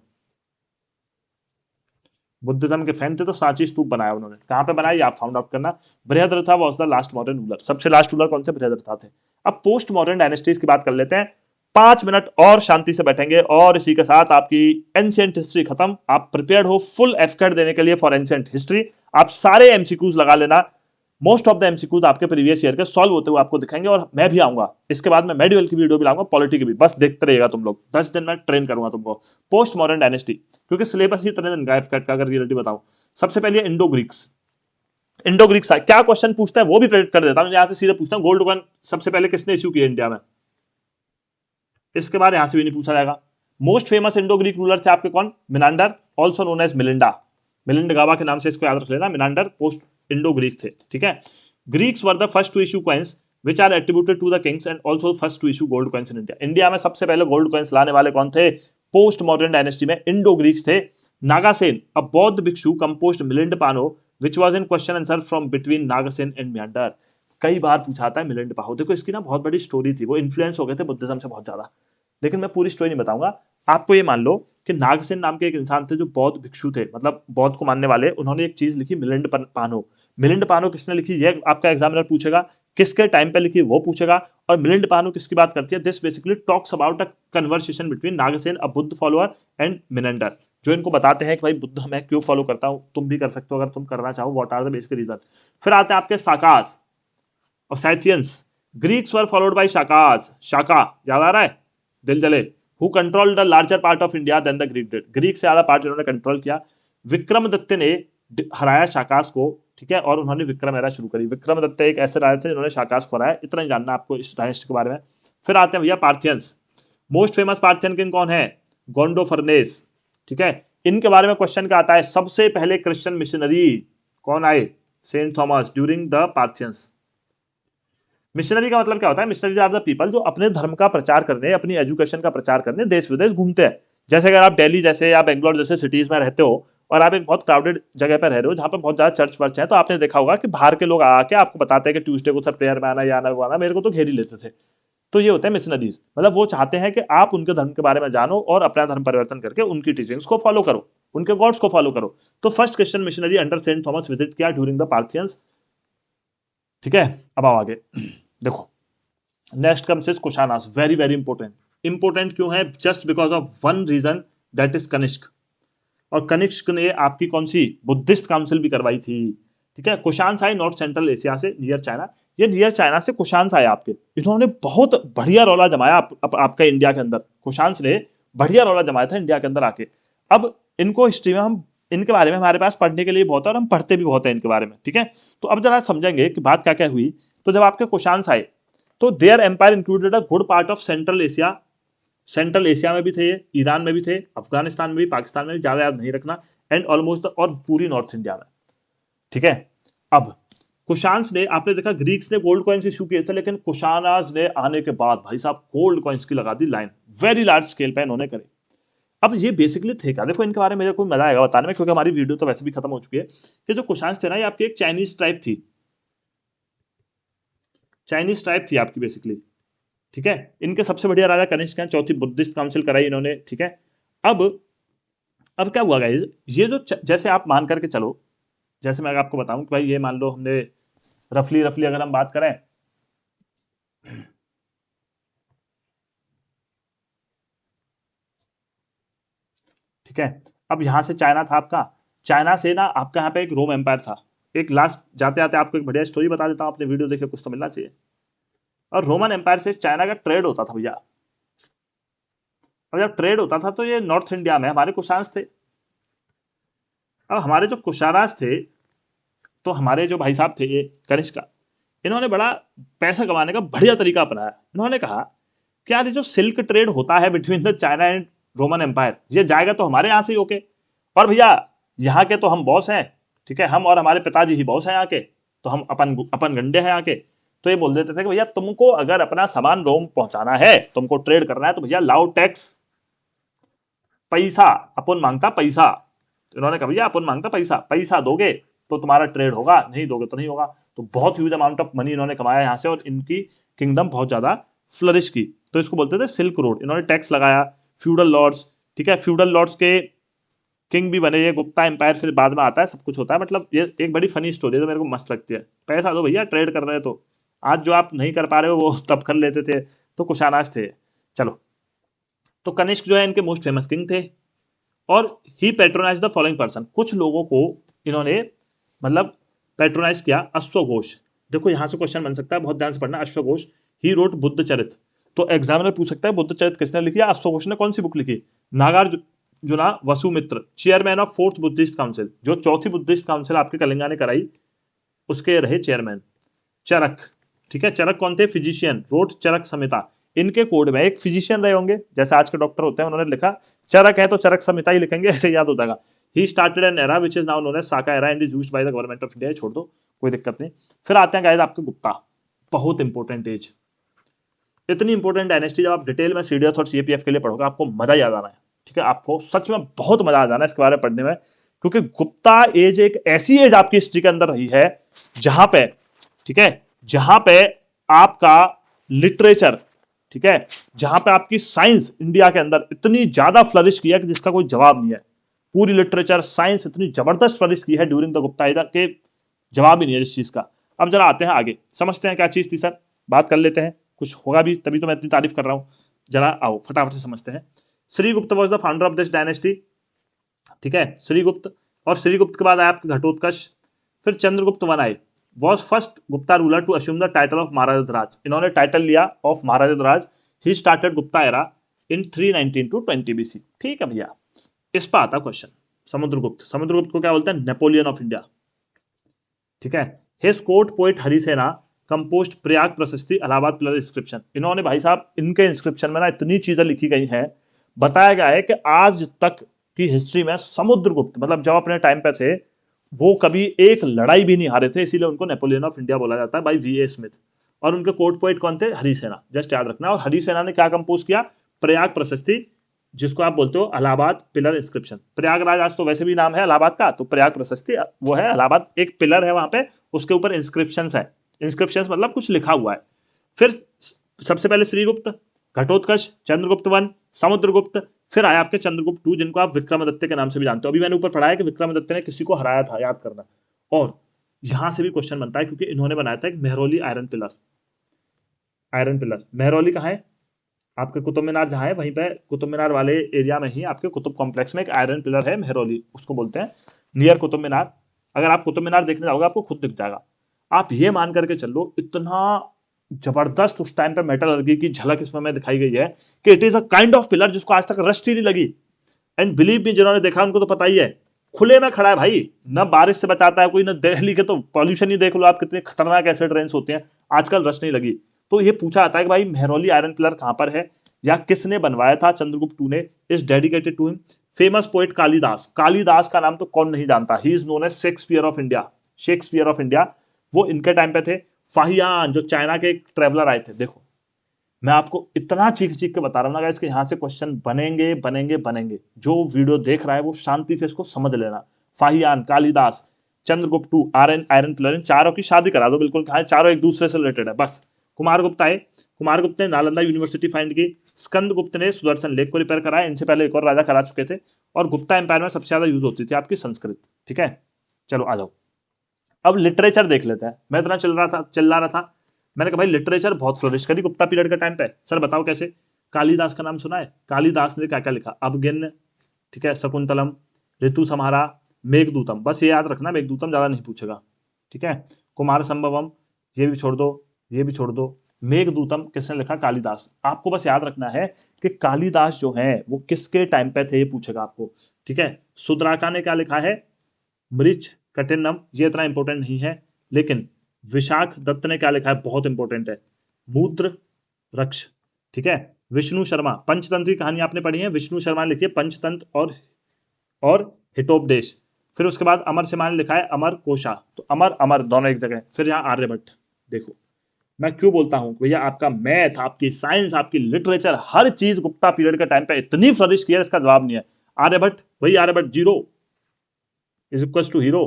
बुद्धिज्म के फैन थे तो सांची स्तूप बनाया उन्होंने। कहां पे बनाया आप फाउंड आउट करना। Brihadratha was the last Mauryan ruler. सबसे लास्ट रूलर कौन थे, बृहद्रथा थे। अब पोस्ट मॉडर्न डायनेस्टीज की बात कर लेते हैं। 5 मिनट और शांति से बैठेंगे, और इसी के साथ आपकी एंशिएंट हिस्ट्री खत्म। आप प्रिपेयर्ड हो फुल एफकेट देने के लिए फॉर एंशिएंट हिस्ट्री। आप सारे एमसीक्यूज लगा लेना। मोस्ट ऑफ द एमसीक्यूज आपके प्रीवियस ईयर के सॉल्व होते हुए आपको दिखाएंगे, और मैं भी आऊंगा इसके बाद में मेडिवल की वीडियो भी लाऊंगा, पॉलिटी की भी। बस देखते रहिएगा तुम लोग, 10 दिन में ट्रेन करूंगा तुमको पोस्ट मॉडर्न डायनेस्टी, क्योंकि सिलेबस ही इतने दिन का एफकेट का अगर रियलिटी बताऊं। सबसे पहले इंडो ग्रीक्स। इंडो ग्रीक्स क्या क्वेश्चन पूछता है वो भी प्रेडिक्ट कर देता हूं, यहां से सीधे पूछता हूं, गोल्ड कॉइन सबसे पहले किसने इश्यू किया इंडिया में, इसके बाद यहां से भी नहीं पूछा जाएगा। Most famous Indo Greek ruler थे आपके कौन, Menander, also known as Milinda. Milind गावा के नाम से इसको याद रख लेना। मिनांडर पोस्ट इंडो ग्रीक थे, ठीक है। Greeks were the first to issue coins which are attributed to the kings and also first to issue gold coins in India. India में सबसे पहले गोल्ड कॉइन्स लाने वाले कौन थे, पोस्ट मॉडर्न डायनेस्टी में इंडो ग्रीक्स थे। Nagasen, a Bauddha bhikshu composed Milinda Panho which was in question answer from between Nagasen and Menander. कई बार पूछा था मिलिंड पाहो। देखो इसकी ना बहुत बड़ी स्टोरी थी, वो इन्फ्लुएंस हो गए थे बुद्धिज्म से बहुत ज्यादा, लेकिन मैं पूरी स्टोरी नहीं बताऊंगा आपको। ये मान लो कि नागसेन नाम के एक इंसान थे जो बौद्ध भिक्षु थे, मतलब बौद्ध को मानने वाले। उन्होंने एक चीज लिखी, मिलिंड पानो। मिलिंड पानो किसने लिखी, ये आपका एग्जामिनर पूछेगा। किसके टाइम पे लिखी वो पूछेगा। और मिलिंड पानो किसकी बात करती है, this basically talks about a conversation between Nagasen, a Buddha follower, and Menander, जो इनको बताते हैं कि भाई बुद्ध मैं क्यों फॉलो करता हूं, तुम भी कर सकते हो अगर तुम करना चाहो, what are the basic reason. फिर आते हैं आपके साकास और Scythians. Greeks were followed by Shakas. Shaka याद आ रहा है, दिल जले। Who control the larger part of India than the Greek did. Greek से ज्यादा पार्ट जिन्होंने कंट्रोल किया। विक्रमदत्त ने हराया शाकास को, ठीक है, और उन्होंने विक्रम एरा शुरू करी। विक्रमदत्त एक ऐसे राजा थे जिन्होंने शाकास को हराया। इतना ही जानना आपको इस डायनेस्टी के बारे में। फिर आते हैं भैया Parthians. Most famous Parthian king कौन है, गोंडो फर्नेस, ठीक है। इनके बारे में क्वेश्चन क्या आता है, सबसे पहले क्रिश्चियन मिशनरी कौन आए, saint Thomas during the Parthians. Missionary का मतलब क्या होता है, मिशनरी आर द पीपल जो अपने धर्म का प्रचार करने, अपनी एजुकेशन का प्रचार करने देश विदेश घूमते हैं। जैसे अगर आप दिल्ली जैसे या बेंगलोर जैसे सिटीज में रहते हो, और आप एक बहुत क्राउडेड जगह पर रह रहे हो जहां पर बहुत ज्यादा चर्च वर्च है, तो आपने देखा होगा कि बाहर के लोग आके आपको बताते हैं कि ट्यूसडे को सर प्रेयर में आना, या आना वो आना, मेरे को तो घेर ही लेते थे। तो ये होते हैं मिशनरीज, मतलब वो चाहते हैं कि आप उनके धर्म के बारे में जानो और अपना धर्म परिवर्तन करके उनकी टीचिंग्स को फॉलो करो, उनके गॉड्स को फॉलो करो। तो first Christian missionary under Saint Thomas visit किया ड्यूरिंग द पार्थियंस, ठीक है। अब आओ आगे देखो, next comes is Kushanas, very very important. Important क्यों है, just because of one reason, that is Kanishka. और कनिष्क ने आपकी कौन सी बुद्धिस्ट काउंसिल भी करवाई थी, ठीक है। कुशान्स आए नॉर्थ सेंट्रल एशिया से, नियर चाइना। ये नियर चाइना से कुशान्स आए आपके, इन्होंने बहुत बढ़िया रौला जमाया आपका इंडिया के अंदर। कुशान्स ने बढ़िया रौला जमाया था इंडिया के अंदर आके। अब इनको हिस्ट्री में हम, इनके बारे में हमारे पास पढ़ने के लिए बहुत है, और हम पढ़ते भी बहुत है इनके बारे में, ठीक है। तो अब जरा समझेंगे कि बात क्या क्या हुई। तो जब आपके कुशान्स आए, तो their empire included a good part of Central Asia, Central Asia में भी थे ये, ईरान में भी थे, अफगानिस्तान में भी, पाकिस्तान में भी, ज्यादा याद नहीं रखना, एंड ऑलमोस्ट और पूरी नॉर्थ इंडिया में। ठीक है, अब कुशान्स ने, आपने देखा ग्रीक्स ने गोल्ड कॉइन्स इशू किए थे, लेकिन कुशानाज ने आने के बाद भाई साहब गोल्ड कॉइन्स की लगा दी लाइन, वेरी लार्ज स्केल पे इन्होंने करे। अब ये बेसिकली थे क्या, देखो इनके बारे में कोई मजा आएगा बताने में, क्योंकि हमारी वीडियो तो वैसे भी खत्म हो चुकी है। कि जो कुशान्स थे ना, ये आपकी एक चाइनीज ट्राइब थी, चाइनीज ट्राइब थी आपकी बेसिकली। ठीक है, इनके सबसे बढ़िया राजा कनिष्क हैं, चौथी बुद्धिस्ट काउंसिल कराई इन्होंने। ठीक है, अब क्या हुआ गाइस, ये जो जैसे आप मान करके चलो, जैसे मैं आपको बताऊं कि भाई ये मान लो हमने रफली रफली अगर हम बात करें, ठीक है, अब यहां से चाइना था आपका, चाइना से ना आपका यहाँ पे एक रोम एम्पायर था। एक लास्ट जाते जाते आपको एक बढ़िया स्टोरी बता देता हूँ, आपने वीडियो देखे कुछ तो मिलना चाहिए। और रोमन एम्पायर से चाइना का ट्रेड होता था भैया, और जब ट्रेड होता था तो ये नॉर्थ इंडिया में हमारे कुशान्स थे। अब हमारे जो कुशानास थे, तो हमारे जो भाई साहब थे ये कनिष्क, इन्होंने बड़ा पैसा कमाने का बढ़िया तरीका अपनाया। इन्होंने कहा कि यार ये जो सिल्क ट्रेड होता है between the China and Roman empire, ये जाएगा तो हमारे यहाँ से ही होके, और भैया यहाँ के तो हम बॉस हैं। ठीक है, हम और हमारे पिताजी ही बॉस हैं यहाँ के, तो हम अपन अपन गंडे हैं यहाँ के। तो ये बोल देते थे कि भैया तुमको अगर अपना सामान रोम पहुंचाना है, तुमको ट्रेड करना है, तो भैया लाओ टैक्स, पैसा अपन मांगता पैसा। तो इन्होंने कहा भैया अपन मांगता पैसा, पैसा दोगे तो तुम्हारा ट्रेड होगा, नहीं दोगे तो नहीं होगा। तो बहुत ह्यूज अमाउंट ऑफ मनी इन्होंने कमाया यहाँ से, और इनकी किंगडम बहुत ज्यादा फ्लरिश की। तो इसको बोलते थे सिल्क रोड। इन्होंने टैक्स लगाया, फ्यूडल लॉर्ड्स, ठीक है, फ्यूडल लॉर्ड्स के किंग भी बने। ये गुप्ता एम्पायर फिर बाद में आता है, सब कुछ होता है। मतलब ये एक बड़ी फनी स्टोरी है, तो मेरे को मस्त लगती है। पैसा दो भैया, ट्रेड कर रहे हैं तो। आज जो आप नहीं कर पा रहे हो वो तब कर लेते थे, तो कुशानास थे। चलो, तो कनिष्क जो है इनके मोस्ट फेमस किंग थे, और ही पेट्रोनाइज द फॉलोइंग पर्सन। कुछ लोगों को इन्होंने मतलब पेट्रोनाइज किया। अश्वघोष, देखो यहां से क्वेश्चन बन सकता है, बहुत ध्यान से पढ़ना। अश्वघोष ही रोट बुद्ध चरित, तो एग्जामिनर पूछ सकता है बुद्ध चरित किसने लिखी है। अश्वघोष ने कौन सी बुक लिखी। Nagarjuna Vasumitra, chairman of fourth Buddhist council, जो चौथी बुद्धिस्ट काउंसिल आपके कलिंगा ने कराई, उसके रहे चेयरमैन। चरक, ठीक है, चरक कौन थे, फिजिशियन, रोट चरक संहिता। इनके कोड में एक फिजिशियन रहे होंगे, जैसे आज के डॉक्टर होते हैं, उन्होंने लिखा चरक है तो चरक संहिता ही लिखेंगे, ऐसे याद हो जाएगा। He started an era which is now known as Saka era and is used by the government of India. छोड़ दो, कोई दिक्कत नहीं। फिर आते हैं गाइस आपके गुप्ता, बहुत इंपॉर्टेंट एज, इतनी इंपॉर्टेंट डायनेस्टी, जब आप डिटेल में सीडीएस और सीएपीएफ के लिए पढ़ोगे आपको मजा ही आ जाना है। ठीक है, आपको सच में बहुत मजा आ जाना है इसके बारे में पढ़ने में, क्योंकि गुप्ता एज एक ऐसी एज आपकी हिस्ट्री के अंदर रही है जहां पे, ठीक है, जहां पे आपका लिटरेचर, ठीक है, जहां पे आपकी साइंस इंडिया के अंदर इतनी ज्यादा फ्लरिश की है कि जिसका कोई जवाब नहीं है। पूरी लिटरेचर साइंस इतनी जबरदस्त फ्लरिश की है ड्यूरिंग द गुप्ता एरा के जवाब ही नहीं है इस चीज का। अब जरा आते हैं आगे, समझते हैं क्या चीज थी सर, बात कर लेते हैं, कुछ होगा भी तभी तो मैं इतनी तारीफ कर रहा हूं। जरा आओ फटाफट से समझते हैं। Srigupta was the founder of this dynasty, ठीक है, श्रीगुप्त। और श्रीगुप्त के बाद आया आपके घटोत्कच, फिर चंद्रगुप्त वन आए, was first Gupta ruler to assume the title of Maharajadhiraja. इन्होंने टाइटल लिया of Maharajadhiraja. He started Gupta era in 319 to 20 BC। ठीक है भैया, इस पर आता क्वेश्चन। समुद्रगुप्त, समुद्रगुप्त को क्या बोलते हैं, नेपोलियन ऑफ इंडिया। ठीक है, his court poet Harisena composed Prayag Prashasti Allahabad pillar inscription. इन्होंने भाई साहब इनके इंस्क्रिप्शन में ना इतनी चीजें लिखी गई हैं, बताया गया है कि आज तक की हिस्ट्री में समुद्रगुप्त, मतलब जब अपने टाइम पे थे, वो कभी एक लड़ाई भी नहीं हारे थे, इसीलिए उनको नेपोलियन ऑफ इंडिया बोला जाता है बाई VA स्मिथ। और उनके कोर्ट पोएट कौन थे, हरिसेना, जस्ट याद रखना। और हरिसेना ने क्या कंपोज किया, प्रयाग प्रशस्ति, जिसको आप बोलते हो इलाहाबाद पिलर इंस्क्रिप्शन। प्रयागराज आज तो वैसे भी नाम है इलाहाबाद का, तो प्रयाग प्रशस्ति वो है, इलाहाबाद एक पिलर है वहां पे, उसके ऊपर इंस्क्रिप्शंस है। इंस्क्रिप्शंस मतलब कुछ लिखा हुआ है। फिर सबसे पहले श्रीगुप्त, घटोत्कच, चंद्रगुप्त वन, समुद्रगुप्त, फिर आया आपके चंद्रगुप्त टू, जिनको आप विक्रमादित्य के नाम से भी जानते हो। अभी मैंने ऊपर पढ़ा है कि विक्रमादित्य ने किसी को हराया था, याद करना। और यहां से भी क्वेश्चन बनता है, क्योंकि इन्होंने बनाया था एक Mehrauli iron pillar. Iron pillar Mehrauli कहाँ है, आपके कुतुब मीनार जहां है वहीं पे, कुतुब मीनार वाले एरिया में ही आपके कुतुब कॉम्प्लेक्स में एक आयरन पिलर है मेहरौली, उसको बोलते हैं, नियर कुतुब मीनार। अगर आप कुतुब मीनार देखने जाओगे आपको खुद दिख जाएगा। आप ये मान करके चलो, इतना जबरदस्त उस टाइम पे मेटलर्जी की झलक इसमें में दिखाई गई है कि it is a kind of pillar जिसको आज तक रस्ट ही नहीं लगी। एंड बिलीव मी, जिन्होंने देखा उनको तो पता ही है, खुले में खड़ा है भाई, न बारिश से बचाता है कोई, न दिल्ली के तो पॉल्यूशन ही देख लो आप, कितने खतरनाक एसिड रेन्स होते हैं, आजकल रस्ट नहीं लगी। तो ये पूछा जाता है कि भाई मेहरौली आयरन पिलर कहां पर है या किसने बनवाया था चंद्रगुप्त टू ने, is dedicated to him. Famous poet Kalidas, Kalidas का नाम तो कौन नहीं जानता, he is known as Shakespeare of India, Shakespeare of India, वो इनके टाइम पे थे। फाहियान जो चाइना के एक ट्रेवलर आए थे, देखो मैं आपको इतना चीख चीख के बता रहा हूँ ना गाइस कि यहाँ से क्वेश्चन बनेंगे बनेंगे बनेंगे। जो वीडियो देख रहा है वो शांति से इसको समझ लेना। Fahien, Kalidas, Chandragupta two, iron pillar, चारों की शादी करा दो बिल्कुल, कहा चारों एक दूसरे से रिलेटेड है बस। कुमार गुप्ता है, कुमार गुप्त ने नालंदा यूनिवर्सिटी फाइंड की, स्कंद गुप्त ने सुदर्शन लेक को रिपेयर कराया, इनसे पहले एक और राजा करा चुके थे। और गुप्ता एम्पायर में सबसे ज्यादा यूज होती थी आपकी संस्कृत। ठीक है, चलो आ जाओ अब लिटरेचर देख लेते हैं। मैं इतना चल रहा था, मैंने कहा भाई लिटरेचर बहुत फ्लोरिश करी गुप्ता पीरियड के टाइम पे। सर बताओ कैसे? कालिदास का नाम सुना है? कालिदास ने क्या क्या लिखा? अवगिन्न, ठीक है, शकुंतलम, ऋतु संहारा, मेघदूतम, बस ये याद रखना, मेघदूतम ज्यादा नहीं पूछेगा। ठीक है, कुमार संभवम, ये भी छोड़ दो, ये भी छोड़ दो। मेघदूतम किसने लिखा? कालिदास। आपको बस याद रखना है कि कालिदास जो है वो किसके टाइम पे थे, ये पूछेगा आपको। ठीक है, सुद्राका ने क्या लिखा है? मृच कटिन्नम, ये इतना इंपॉर्टेंट नहीं है। लेकिन विशाख दत्त ने क्या लिखा है? बहुत इंपॉर्टेंट है, मूत्र रक्ष। ठीक है, विष्णु शर्मा, पंचतंत्र की कहानी आपने पढ़ी है, विष्णु शर्मा ने लिखी है पंचतंत्र और हितोपदेश। फिर उसके बाद अमर सिम्हा ने लिखा है अमर कोशा। तो अमर अमर दोनों एक जगह। फिर यहाँ आर्यभट्ट। देखो मैं क्यों बोलता हूं भैया, आपका मैथ, आपकी साइंस, आपकी लिटरेचर, हर चीज गुप्ता पीरियड के टाइम पे इतनी फ्लरिश किया, इसका जवाब नहीं है। आर्यभट्ट, वही Aryabhata, zero is equal to hero,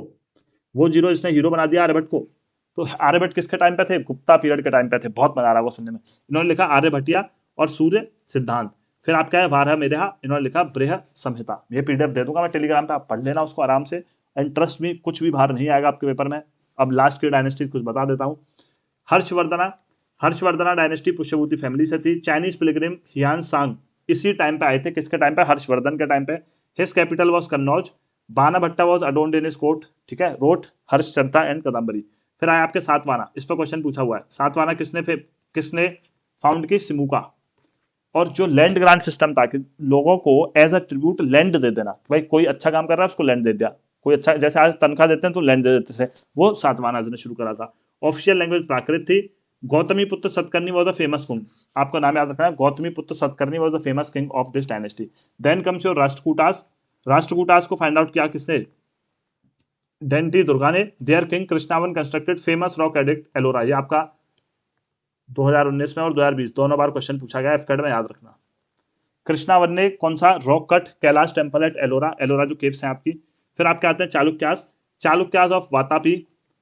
वो जीरो जिसने हीरो बना दिया आर्यभट्ट को। तो आर्यभट्ट किसके टाइम पे थे? गुप्ता पीरियड के टाइम पे थे। बहुत मजा आ रहा है वो सुनने में। इन्होंने लिखा आर्यभट्टिया और सूर्य सिद्धांत। फिर आप क्या है, वारह मेरेहा, इन्होंने लिखा बृह संहिता। ये पीडीएफ दे दूंगा मैं टेलीग्राम पे, आप पढ़ लेना उसको आराम से। एंड ट्रस्ट मी, कुछ भी बाहर नहीं आएगा आपके पेपर में। अब लास्ट की डायनेस्टी कुछ बता देता हूँ। हर्षवर्धना, हर्षवर्धना डायनेस्टी पुष्यभूति फैमिली से थी। चाइनीज पिलग्रिम हियान सांग इसी टाइम पे आए थे। किसके टाइम पे? हर्षवर्धन के टाइम पे। His capital was Kannauj. बाना भट्टा was adorned in his court. ठीक है, रोट हर्षचंद्रा एंड कदम्बरी। फिर आया आपके सातवाना, इस पर क्वेश्चन पूछा हुआ है। सातवाना किसने फाउंड की? सिमुका। और जो लैंड ग्रांट सिस्टम था कि लोगों को एज अ ट्रिब्यूट लैंड दे देना, भाई कोई अच्छा काम कर रहा है उसको लैंड दे दिया, कोई अच्छा, जैसे आज तनख्वाह देते हैं तो लैंड दे देते थे, वो सातवाहन ने शुरू करा था। ऑफिशियल लैंग्वेज प्राकृत थी। Gautami putra Satakarni was the famous king. आपको नाम याद रखना है, Gautami putra Satakarni was the famous king of this dynasty. Then comes your Rashtrakutas. Rashtrakutas को फाइंड आउट किया किसने? डेंटी दुर्गा ने। Their king Krishna one constructed famous rock edict Ellora. ये आपका 2019 में और 2020 दोनों बार क्वेश्चन पूछा गया, एफकेड में याद रखना। कृष्णावन ने कौन सा rock cut? Kailash temple at Ellora, Ellora जो केव्स हैं आपकी। फिर आपके आते हैं Chalukyas. Chalukyas of Vatapi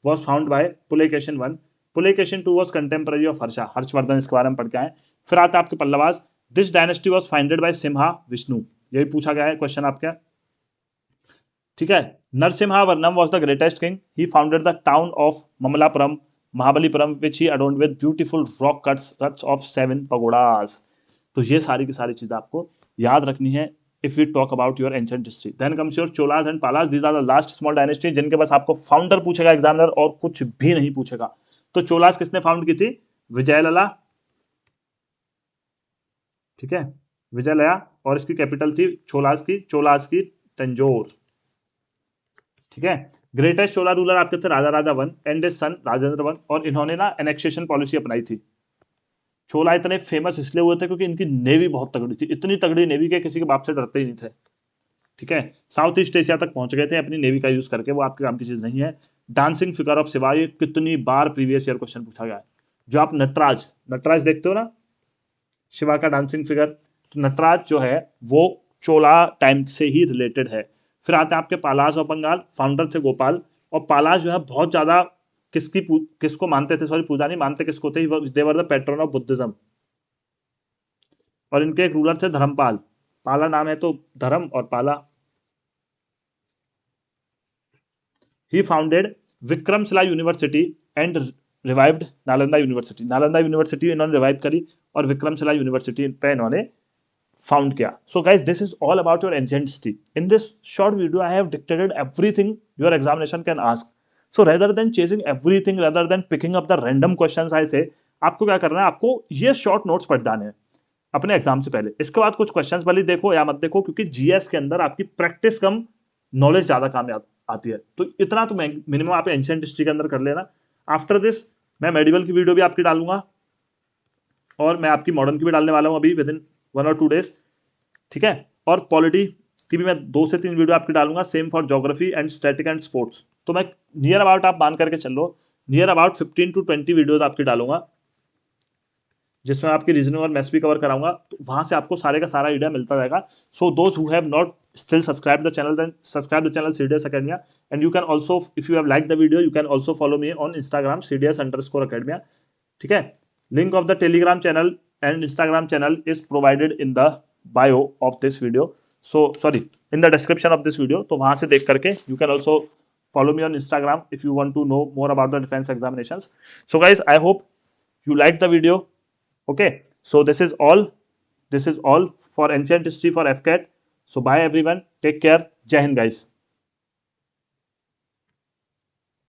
was found by Pulakeshin one. Pulakeshin two was contemporary of Harsha, Harshavardhan, इसके बारे में पढ़ के आए। फिर आते हैं आपके Pallavas. This dynasty was founded by Simha Vishnu, ये भी पूछा गया है क्वेश्चन आपका। ठीक है, Narasimha Varman was the greatest king. He founded the town of Mamallapuram, Mahabalipuram, which he adorned with beautiful rock cuts of 7 pagodas. तो ये सारी की सारी चीजें आपको याद रखनी है if you talk about your ancient history. Then comes your Cholas and Palas. These are the last small dynasty जिनके पास आपको फाउंडर पूछेगा एग्जामिनर और कुछ भी नहीं पूछेगा। तो चोलास किसने फाउंड की थी? विजयलला। ठीक है, विजयलया, और इसकी कैपिटल थी चोलास की तंजोर। ठीक है, ग्रेटेस्ट चोला रूलर आपके थे Rajaraja one and his son Rajendra one. और इन्होंने ना एनेक्सेशन पॉलिसी अपनाई थी। चोला इतने फेमस इसलिए हुए थे क्योंकि इनकी नेवी बहुत तगड़ी थी, इतनी तगड़ी नेवी के किसी के बाप से डरते ही नहीं थे। ठीक है, साउथ ईस्ट एशिया तक पहुंच गए थे अपनी नेवी का यूज करके, वो आपके काम की चीज नहीं है। डांसिंग फिगर ऑफ शिवा, ये कितनी बार प्रीवियस ईयर क्वेश्चन पूछा गया है। जो आप नटराज, नटराज देखते हो ना, शिवा का डांसिंग फिगर, तो नटराज जो है वो चोला टाइम से ही रिलेटेड है। फिर आते हैं आपके पालास ऑफ बंगाल, फाउंडर थे गोपाल। और पालास जो है बहुत ज्यादा किसको मानते थे, सॉरी पूजा नहीं मानते, किसको थे? They were the patron of Buddhism. और इनके एक रूलर थे धर्मपाल। पाला नाम है तो धर्म और पाला। He founded Vikramshila university and revived Nalanda university. Nalanda university इन्होंने रिवाइव करी और विक्रमशिला यूनिवर्सिटी पे इन्होंने फाउंड किया। So guys, this is all about your ancient history. In this short video I have dictated everything your examination can ask. So rather than chasing everything, rather than picking up the random questions I say, आपको क्या करना है? आपको ये short notes पढ़ जाने हैं अपने एग्जाम से पहले। इसके बाद कुछ क्वेश्चंस भले देखो या मत देखो, क्योंकि जीएस के अंदर आपकी प्रैक्टिस कम, नॉलेज ज्यादा काम आती है। तो इतना तो मिनिमम आप एंशिएंट हिस्ट्री के अंदर कर लेना। आफ्टर दिस मैं मेडिवल की वीडियो भी आपकी डालूंगा, और मैं आपकी मॉडर्न की भी डालने वाला हूँ अभी विद इन 1 और 2 डेज, ठीक है। और पॉलिटी की भी मैं 2 से 3 वीडियो आपकी डालूंगा, same for geography and static and sports. तो मैं नियर अबाउट आप मान करके चल लो, नियर अबाउट 15 to 20 वीडियोज आपकी डालूंगा, जिसमें आपकी रीजनिंग और मैथ्स भी कवर कराऊंगा। तो वहां से आपको सारे का सारा आइडिया मिलता रहेगा। So those who have not still subscribe the channel, then subscribe the channel CDS Academia, and you can also, if you have like the video, you can also follow me on Instagram CDS_Academia, ठीक है। Link of the Telegram channel and Instagram channel is provided in the bio of this video, so sorry, in the description of this video. तो वहां से देख करके you can also follow me on Instagram if you want to know more about the defense examinations. So guys, I hope you liked the video. Okay, so this is all for ancient history for FCAT. So bye everyone, take care, Jai Hind guys.